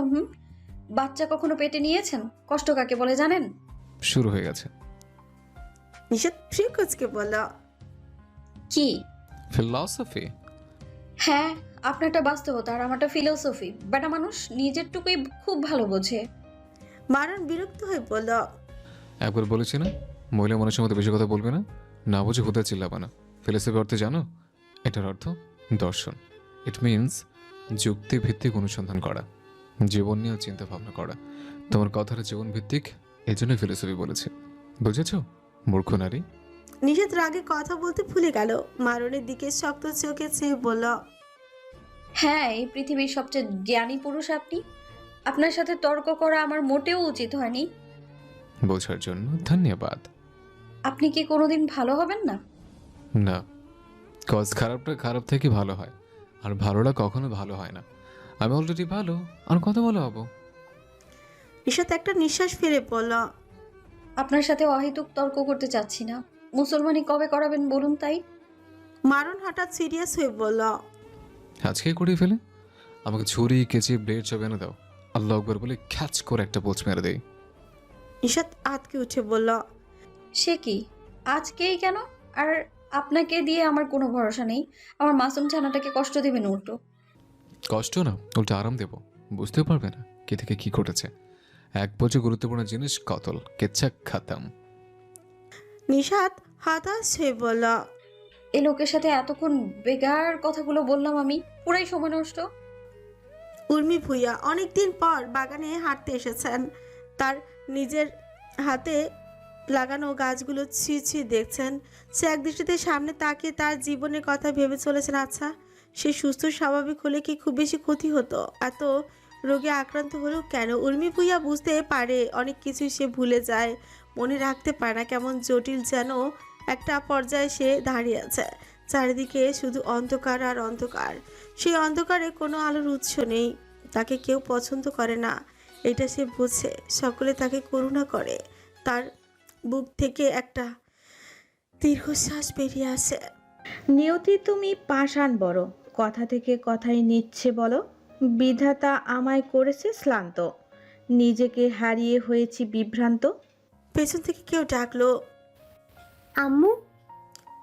বাচ্চা কখনো পেটে নিয়েছেন? কষ্ট কাকে বলে জানেন? শুরু হয়ে গেছে। নিশাত ফ্রি কোচকে বলল, কি? ফিলসফি? হ্যাঁ, আপনারটা বাস্তবতা আর আমারটা ফিলোসফি। বেটা মানুষ নিজেরটুকুই খুব ভালো বোঝে। মারণ বিরক্ত হয়ে বলল, একবার বলেছি না, মহিলা মানুষের মধ্যে বেশি কথা বলবে না, না বুঝে হুদা চিল্লাবে না। ফিলসফি অর্থে জানো? এটার অর্থ দর্শন। ইট মিনস যুক্তিভিত্তিক অনুসন্ধান করা, জীবন নিয়ে চিন্তা ভাবনা করা। তোমার কথাটা জীবন ভিত্তিক, এই জন্য ফিলসফি বলেছে। বুঝেছ মূর্খ নারী? নিষাদ রাগে কথা বলতে ভুলে গেল। মারণের দিকে শক্ত চোখে চেয়ে বলল, হ্যাঁ, এই পৃথিবীর সবচেয়ে জ্ঞানী পুরুষ আপনি। আপনার সাথে তর্ক করা আমার মোটেও উচিত হয়নি। বোঝার জন্য ধন্যবাদ। আপনি কি কোনোদিন ভালো হবেন না? না, কজ খারাপটা খারাপ থেকে ভালো হয়, আর ভালোটা কখনো ভালো হয় না। আমি অলরেডি ভালো, আর কত ভালো হবো? নিষাদ একটা নিঃশ্বাস ফেলে বলল, আপনার সাথে অহেতুক তর্ক করতে চাচ্ছি না। মুসলমানি কবে করাবেন বলুন তাই? মারণ হঠাৎ সিরিয়াস হয়ে বলল, আজকে করিয়ে ফেলে। আমাকে ছুরি কেচে ব্লেড সব এনে দাও। আল্লাহ আকবর বলে খ্যাচ করে একটা পোচ মেরে দেয়। নিষাদ আতকে উঠে বলল, সে কি, আজকেই কেন? আর আপনাকে দিয়ে আমার কোনো ভরসা নেই। আমার মাসুম ছানাটাকে কষ্ট দেবেন উল্টো। কষ্ট না, উল্টো আরাম দেব। বুঝতে পারবে না কে থেকে কি ঘটেছে। এক বছর গুরুত্বপূর্ণ জিনিস কতল, কেচ্ছা খাতাম। নিষাদ হতাশ হয়ে বলল, এই লোকের সাথে এতক্ষণ বেকার কথাগুলো বললাম আমি, পুরাই সময় নষ্ট। উর্মি ভুইয়া অনেকদিন পর বাগানে হাঁটতে এসেছেন। তার নিজের হাতে লাগানো গাছগুলো ছিঁড়ে দেখছেন। সে একদৃষ্টিতে সামনে তাকিয়ে তার জীবনের কথা ভেবে চলেছেন। আচ্ছা, সে সুস্থ স্বাভাবিক হলে কি খুব বেশি ক্ষতি হতো? এত রোগে আক্রান্ত হলেও কেন? উর্মি ভুইয়া বুঝতে পারে অনেক কিছুই সে ভুলে যায়, মনে রাখতে পারে না। কেমন জটিল যেন একটা পর্যায়ে সে দাঁড়িয়ে আছে। চারিদিকে শুধু অন্ধকার আর অন্ধকার। সেই অন্ধকারে কোনো আলোর উৎস নেই। তাকে কেউ পছন্দ করে না, এটা সে বোঝে। সকলে তাকে করুণা করে। তার বুক থেকে একটা দীর্ঘশ্বাস বেরিয়ে আসে। নিয়তি তুমি পাষাণ বড়, কথা থেকে কথাই নিচ্ছে বলো। বিধাতা আমায় করেছে শ্লান্ত, নিজেকে হারিয়ে হয়েছি বিভ্রান্ত। পেছন থেকে কেউ ডাকলো, আম্মু।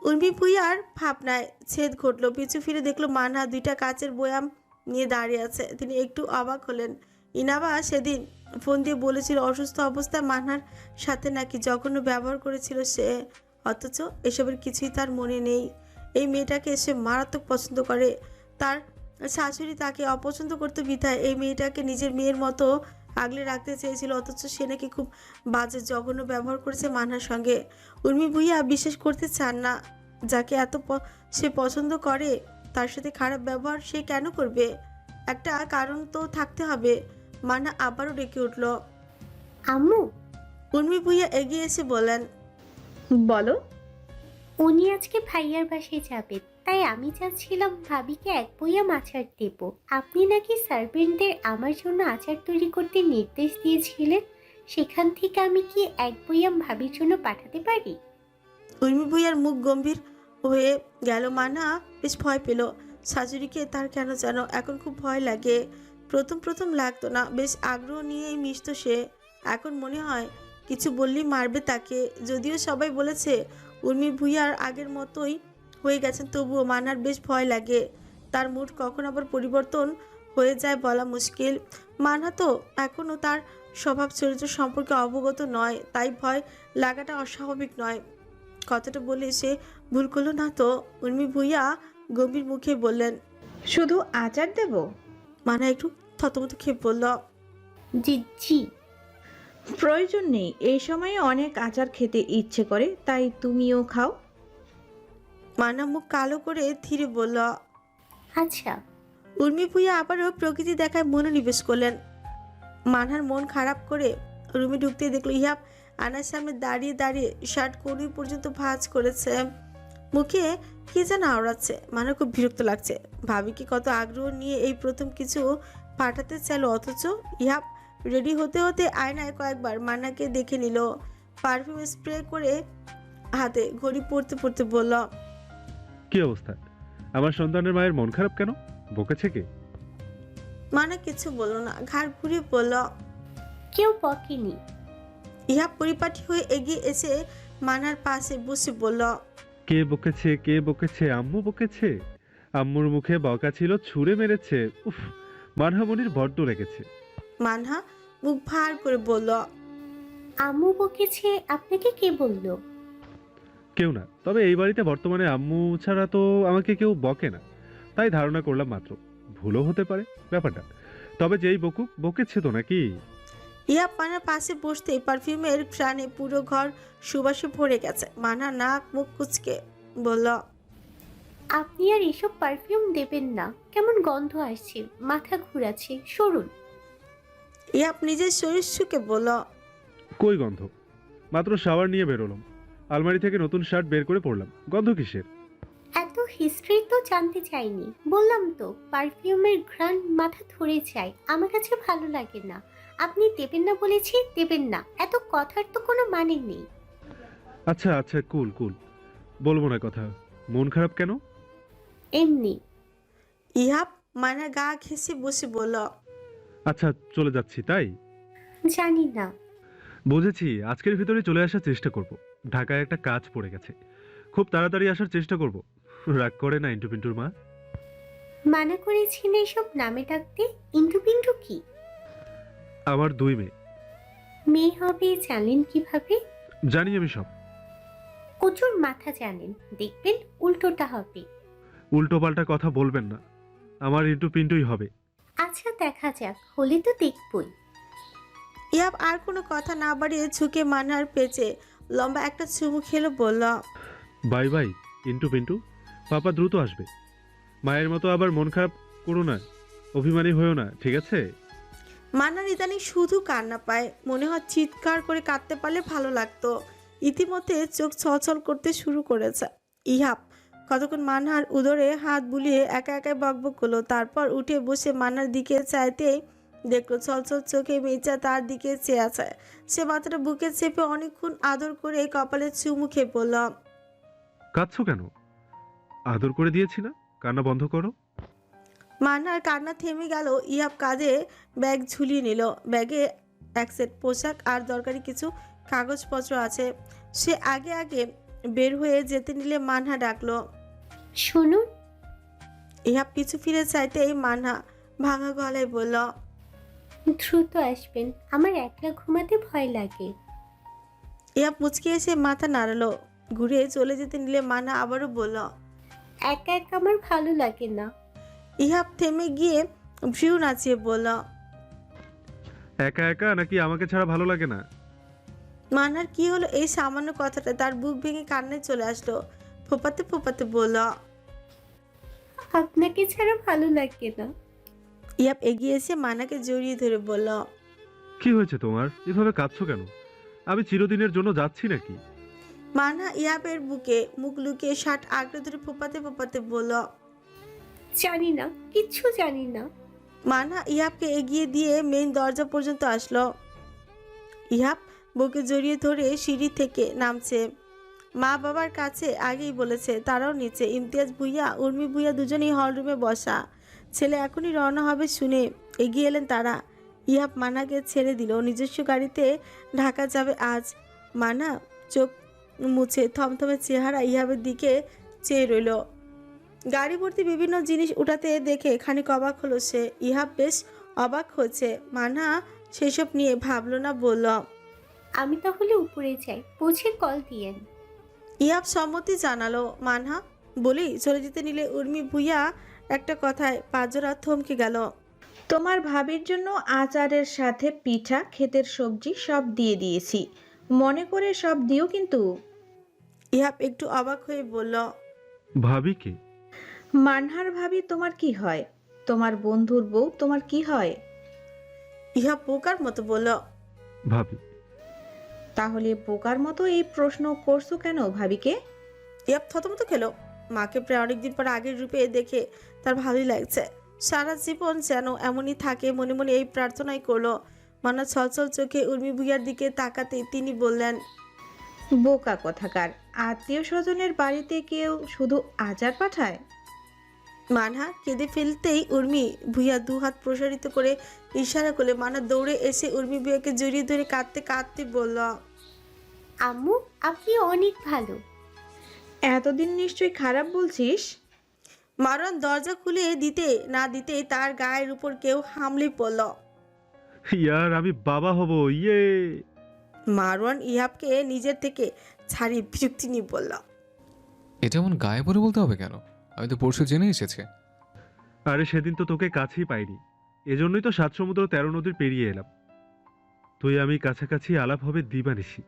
উর্মি ভুইয়ার ভাবনায় ছেদ ঘটলো। পিছু ফিরে দেখলো মানহা দুইটা কাচের বয়াম নিয়ে দাঁড়িয়ে আছে। তিনি একটু অবাক হলেন। ইনাবা সেদিন ফোন দিয়ে বলেছিল অসুস্থ অবস্থায় মানহার সাথে নাকি জঘন্য ব্যবহার করেছিল সে, অথচ এসবের কিছুই তার মনে নেই। এই মেয়েটাকে সে মারাত্মক পছন্দ করে। তার শাশুড়ি তাকে অপছন্দ করতে বিধায় এই মেয়েটাকে নিজের মেয়ের মতো আগলে রাখতে চেয়েছিল, অথচ সে নাকি খুব বাজে জঘন্য ব্যবহার করেছে মানহার সঙ্গে। উর্মি ভুইয়া বিশ্বাস করতে চান না, যাকে এত সে পছন্দ করে তার সাথে খারাপ ব্যবহার সে কেন করবে? একটা কারণ তো থাকতে হবে। মানহা আবারও ডেকে উঠল। আম্মু, উর্মি ভুইয়া এগিয়ে এসে বলেন, বলো। উনি আজকে ভাইয়ার বাসায় যাবেন, তাই আমি চাচ্ছিলাম ভাবিকে এক বইয়াম আচার দেব। আপনি নাকি সার্ভেন্টদের আমার জন্য আচার তৈরি করতে নির্দেশ দিয়েছিলেন, সেখান থেকে আমি কি এক বইয়াম ভাবির জন্য পাঠাতে পারি? উর্মি ভুইয়ার মুখ গম্ভীর হয়ে গেল। মানহা বেশ ভয় পেল। শাশুড়িকে তার কেন যেন এখন খুব ভয় লাগে। প্রথম প্রথম লাগতো না, বেশ আগ্রহ নিয়েই মিশত সে। এখন মনে হয় কিছু বললেই মারবে তাকে। যদিও সবাই বলেছে উর্মি ভুইয়ার আগের মতোই হয়ে গেছেন, তবুও মানহার বেশ ভয় লাগে। তার মুড কখন আবার পরিবর্তন হয়ে যায় বলা মুশকিল। মানহা তো এখনও তার স্বভাব চরিত্র সম্পর্কে অবগত নয়, তাই ভয় লাগাটা অস্বাভাবিক নয়। কথাটা বলে সে ভুল করলো না তো? উর্মি ভুইয়া গম্ভীর মুখে বললেন, শুধু আচার দেব? মানহা একটু থতমত খেয়ে বলল, জি জি। প্রয়োজন নেই, এই সময়ে অনেক আচার খেতে ইচ্ছে করে, তাই তুমিও খাও। মানহা মুখ কালো করে ধীরে বলল, আচ্ছা। উর্মি ভুইয়া আবারও প্রকৃতি দেখায় মনোনিবেশ করলেন। মানহার মন খারাপ করে রুমে ঢুকতে দেখলো ইহাব আয়নার সামনে দাঁড়িয়ে দাঁড়িয়ে শার্ট কনুই পর্যন্ত ভাঁজ করেছে, মুখে কি যেন আওড়াচ্ছে। মানহার খুব বিরক্ত লাগছে। ভাবিকে কত আগ্রহ নিয়ে এই প্রথম কিছু পাঠাতে চাইলো, অথচ ইহাব রেডি হতে হতে আয়নায় কয়েকবার মান্নাকে দেখে নিল। পারফিউম স্প্রে করে হাতে ঘড়ি পড়তে পড়তে বলল, কি অবস্থা? আমার সন্তানের মায়ের মন খারাপ কেন? বকেছে কে? মান্না কিছু বলল না, ঘাড় ঘুরিয়ে বলল, কেউ বকেনি। ইহাব পরিপাটি হয়ে এগিয়ে এসে মান্নার পাশে বসে বলল, কে বকেছে, কে বকেছে? আম্মু বকেছে। আম্মুর মুখে বকা ছিল, ছুঁড়ে মেরেছে। উফ, মানহামনির বড্ড লেগেছে। মানহা মুখ ভার করে বলল, আম্মু বকেছে? আপনাকে কে বলল? কেউ না, তবে এই বাড়িতে বর্তমানে আম্মু ছাড়া তো আমাকে কেউ বকে না, তাই ধারণা করলাম মাত্র। ভুলও হতে পারে ব্যাপারটা। তবে যেই বকুক, বকেছে তো নাকি? ইহাব মানহার পাশে বসতেই পারফিউমের ঘ্রাণে পুরো ঘর সুবাসে ভরে গেছে। মানহা নাক মুখ কুচকে বলল, আপনি আর এসব পারফিউম দেবেন না, কেমন গন্ধ আসছে, মাথা ঘুরাচ্ছে, সরুন। ইহাব নিজের শরীর শুকে বলল, কই গন্ধ? মাত্র শাওয়ার নিয়ে বেরোলাম, আলমারি থেকে নতুন শার্ট বের করে পরলাম, গন্ধ কিসের? এত হিস্ট্রি তো জানতে চাইনি, বললাম তো পারফিউমের ঘ্রাণ মাথা ধরে যায়, আমার কাছে ভালো লাগে না। আপনি দেবেন না বলেছি, দেবেন না, এত কথার তো কোনো মানে নেই। আচ্ছা আচ্ছা, কুল কুল, বলবো না কথা। মন খারাপ কেন? এমনি। ইহাব মানহার গা ঘেঁষে বসে বলল, আচ্ছা, চলে যাচ্ছি তাই? জানি না। বুঝেছি, আজকের ভিতরে চলে আসার চেষ্টা করব। ঢাকায় একটা কাজ পড়ে গেছে, খুব তাড়াতাড়ি আসার চেষ্টা করব। রাগ করে না ইন্টু পিন্টুর মা? মানা করেছি না এসব নামে ডাকতে। ইন্টু পিন্টু কি? আমার 2 মেয়ে। মেয়ে হবে জানেন কিভাবে? জানি আমি সব। কচুর মাথা জানেন, দেখবেন উল্টোটা হবে। উল্টো পাল্টা কথা বলবেন না, আমার ইন্টু পিন্টুই হবে। আচ্ছা দেখা যাক, হলে তো দেখবই। ইহাব আর কোনো কথা না বাড়িয়ে ঝুঁকে মানহার পেঁচে লম্বা একটা চুমু খেলো বলল, বাই বাই ইন্টু পিন্টু, পাপা দ্রুত আসবে। মায়ের মতো আবার মন খারাপ করো না, অভিমানী হয়েও না, ঠিক আছে? মানহার ইদানিং শুধু কান্না পায়, মনে হয় চিৎকার করে কাঁদতে পারলে ভালো লাগতো। ইতিমধ্যে চোখ ছলছল করতে শুরু করেছে। ইহাব কতক্ষণ মানহার উদরে হাত বুলিয়ে একা একাই বকবক করলো, তারপর উঠে বসে মানহার দিকে চাইতেই দেখলো ছলছল চোখে মেয়েটা তার দিকে চেয়ে আছে। সে মাথাটা বুকে চেপে অনেকক্ষণ আদর করে কপালে চুমু খেয়ে পড়ল। কাঁদছো কেন? আদর করে দিয়েছি না, কান্না বন্ধ করো। মানহার কান্না থেমে গেল। ইহাব কাঁধে ব্যাগ ঝুলিয়ে নিল। ব্যাগে এক সেট পোশাক আর দরকারি কিছু কাগজপত্র আছে। সে আগে আগে বের হয়ে যেতে নিলে মানহা ডাকলো, শুনুন। ইহাব পিছু ফিরে চাইতেই মানহা ভাঙা গলায় বলল, দ্রুত আসবেন, আমার একলা ঘুমাতে ভয় লাগে। ইহাব মুচকি এসে মাথা নাড়ালো। ঘুরে চলে যেতে নিলে মানহা আবারও বলল। একা একা আমার ভালো লাগে না। ইহাব থেমে গিয়ে ভ্রু নাচিয়ে বলল, একা একা নাকি আমাকে ছাড়া ভালো লাগে না? মানহার কি হলো এই সামান্য কথাটা তার বুক ভেঙে কান্নায় চলে আসলো। ফোপাতে ফোপাতে বলল, আপনাকে ছাড়া ভালো লাগে না। ইহাব এগিয়ে এসে মানাকে জড়িয়ে ধরে বলল, কি হয়েছে তোমার? এভাবে কাঁদছো কেন? আমি চিরদিনের জন্য যাচ্ছি নাকি? মানহা ইহাবের বুকে মুখ লুকিয়ে শার্ট আঁকড়ে ধরে ফোপাতে ফোপাতে বলল। জানি না, কিচ্ছু জানি না। মানহা ইহাবকে এগিয়ে দিয়ে মেইন দরজা পর্যন্ত আসলো। ইহাব বুকে জড়িয়ে ধরে সিঁড়ি থেকে নামছে। মা বাবার কাছে আগেই বলেছে, তারাও নিচে। ইমতিয়াজ ভুইয়া, উর্মি ভুইয়া দুজনেই হলরুমে বসা। ছেলে এখনই রওনা হবে শুনে এগিয়ে এলেন তারা। ইহাব মানাকে ছেড়ে দিল। নিজস্ব গাড়িতে ঢাকা যাবে আজ। মানা চোখ মুছে থমথমে চেহারা ইহাবের দিকে চেয়ে রইল। গাড়ি ভর্তি বিভিন্ন জিনিস উঠাতে দেখে খানিক অবাক হলো সে। ইহাব বেশ অবাক হচ্ছে। মানা সেসব নিয়ে ভাবলো না, বলল, আমি তাহলে উপরে যাই, পৌঁছে কল দিয়েন। ইহাব সম্মতি জানালো। মানহা বলেই চলে যেতে নিলে উর্মি ভুইয়া একটা কথায় পাজরা থমকে গেল। তোমার ভাবির জন্য আচারের সাথে পিঠা, ক্ষেতের সবজি সব দিয়ে দিয়েছি, মনে করে সব দিও কিন্তু। ইহাব একটু অবাক হয়ে বলল, ভাবি কি? মানহার ভাবি তোমার কি হয়? তোমার বন্ধুর বউ তোমার কি হয়? ইহাব বোকার মতো বলল, ভাবি। তাহলে বোকার মতো এই প্রশ্ন করছো কেন ভাবিকে? ইহাব থতমত খেলো। মাকে প্রায় অনেকদিন পর আগের রূপে দেখে তার ভালোই লাগছে। সারা জীবন যেন এমনই থাকে, মনে মনে এই প্রার্থনাই করলো। মানা ছলছল চোখে উর্মি ভুইয়ার দিকে তাকাতে তিনি বললেন, বোকা কথাকার, আত্মীয় স্বজনের বাড়িতে কেউ শুধু আচার পাঠায়? মানহা কেঁদে ফেলতেই উর্মি ভুইয়া দুহাত প্রসারিত করে ইশারা করলে মানা দৌড়ে এসে উর্মি ভুইয়াকে জড়িয়ে ধরে কাঁদতে কাঁদতে বলল, আম্মু আপনি অনেক ভালো। এতদিন নিশ্চয়ই খারাপ বলছিস। মারওয়ান দরজা খুলে দিতে না দিতেই তার গায়ের উপর কেউ হামলে পড়ল। ইয়ার আমি বাবা হব, ইয়ে। মারওয়ান ইহাবকে নিজের থেকে ছাড়িয়ে বিরক্তি নিয়ে বলল, এটা এমন গায়ে পড়ে বলতে হবে কেন? আমি তো পরশু জেনে এসেছি। আরে সেদিন তো তোকে কাছেই পাইনি, এজন্যই তো 7 সমুদ্র 13 নদীর পেরিয়ে এলাম। তুই আমি কাছাকাছি আলাপ হবে দিবানিশি।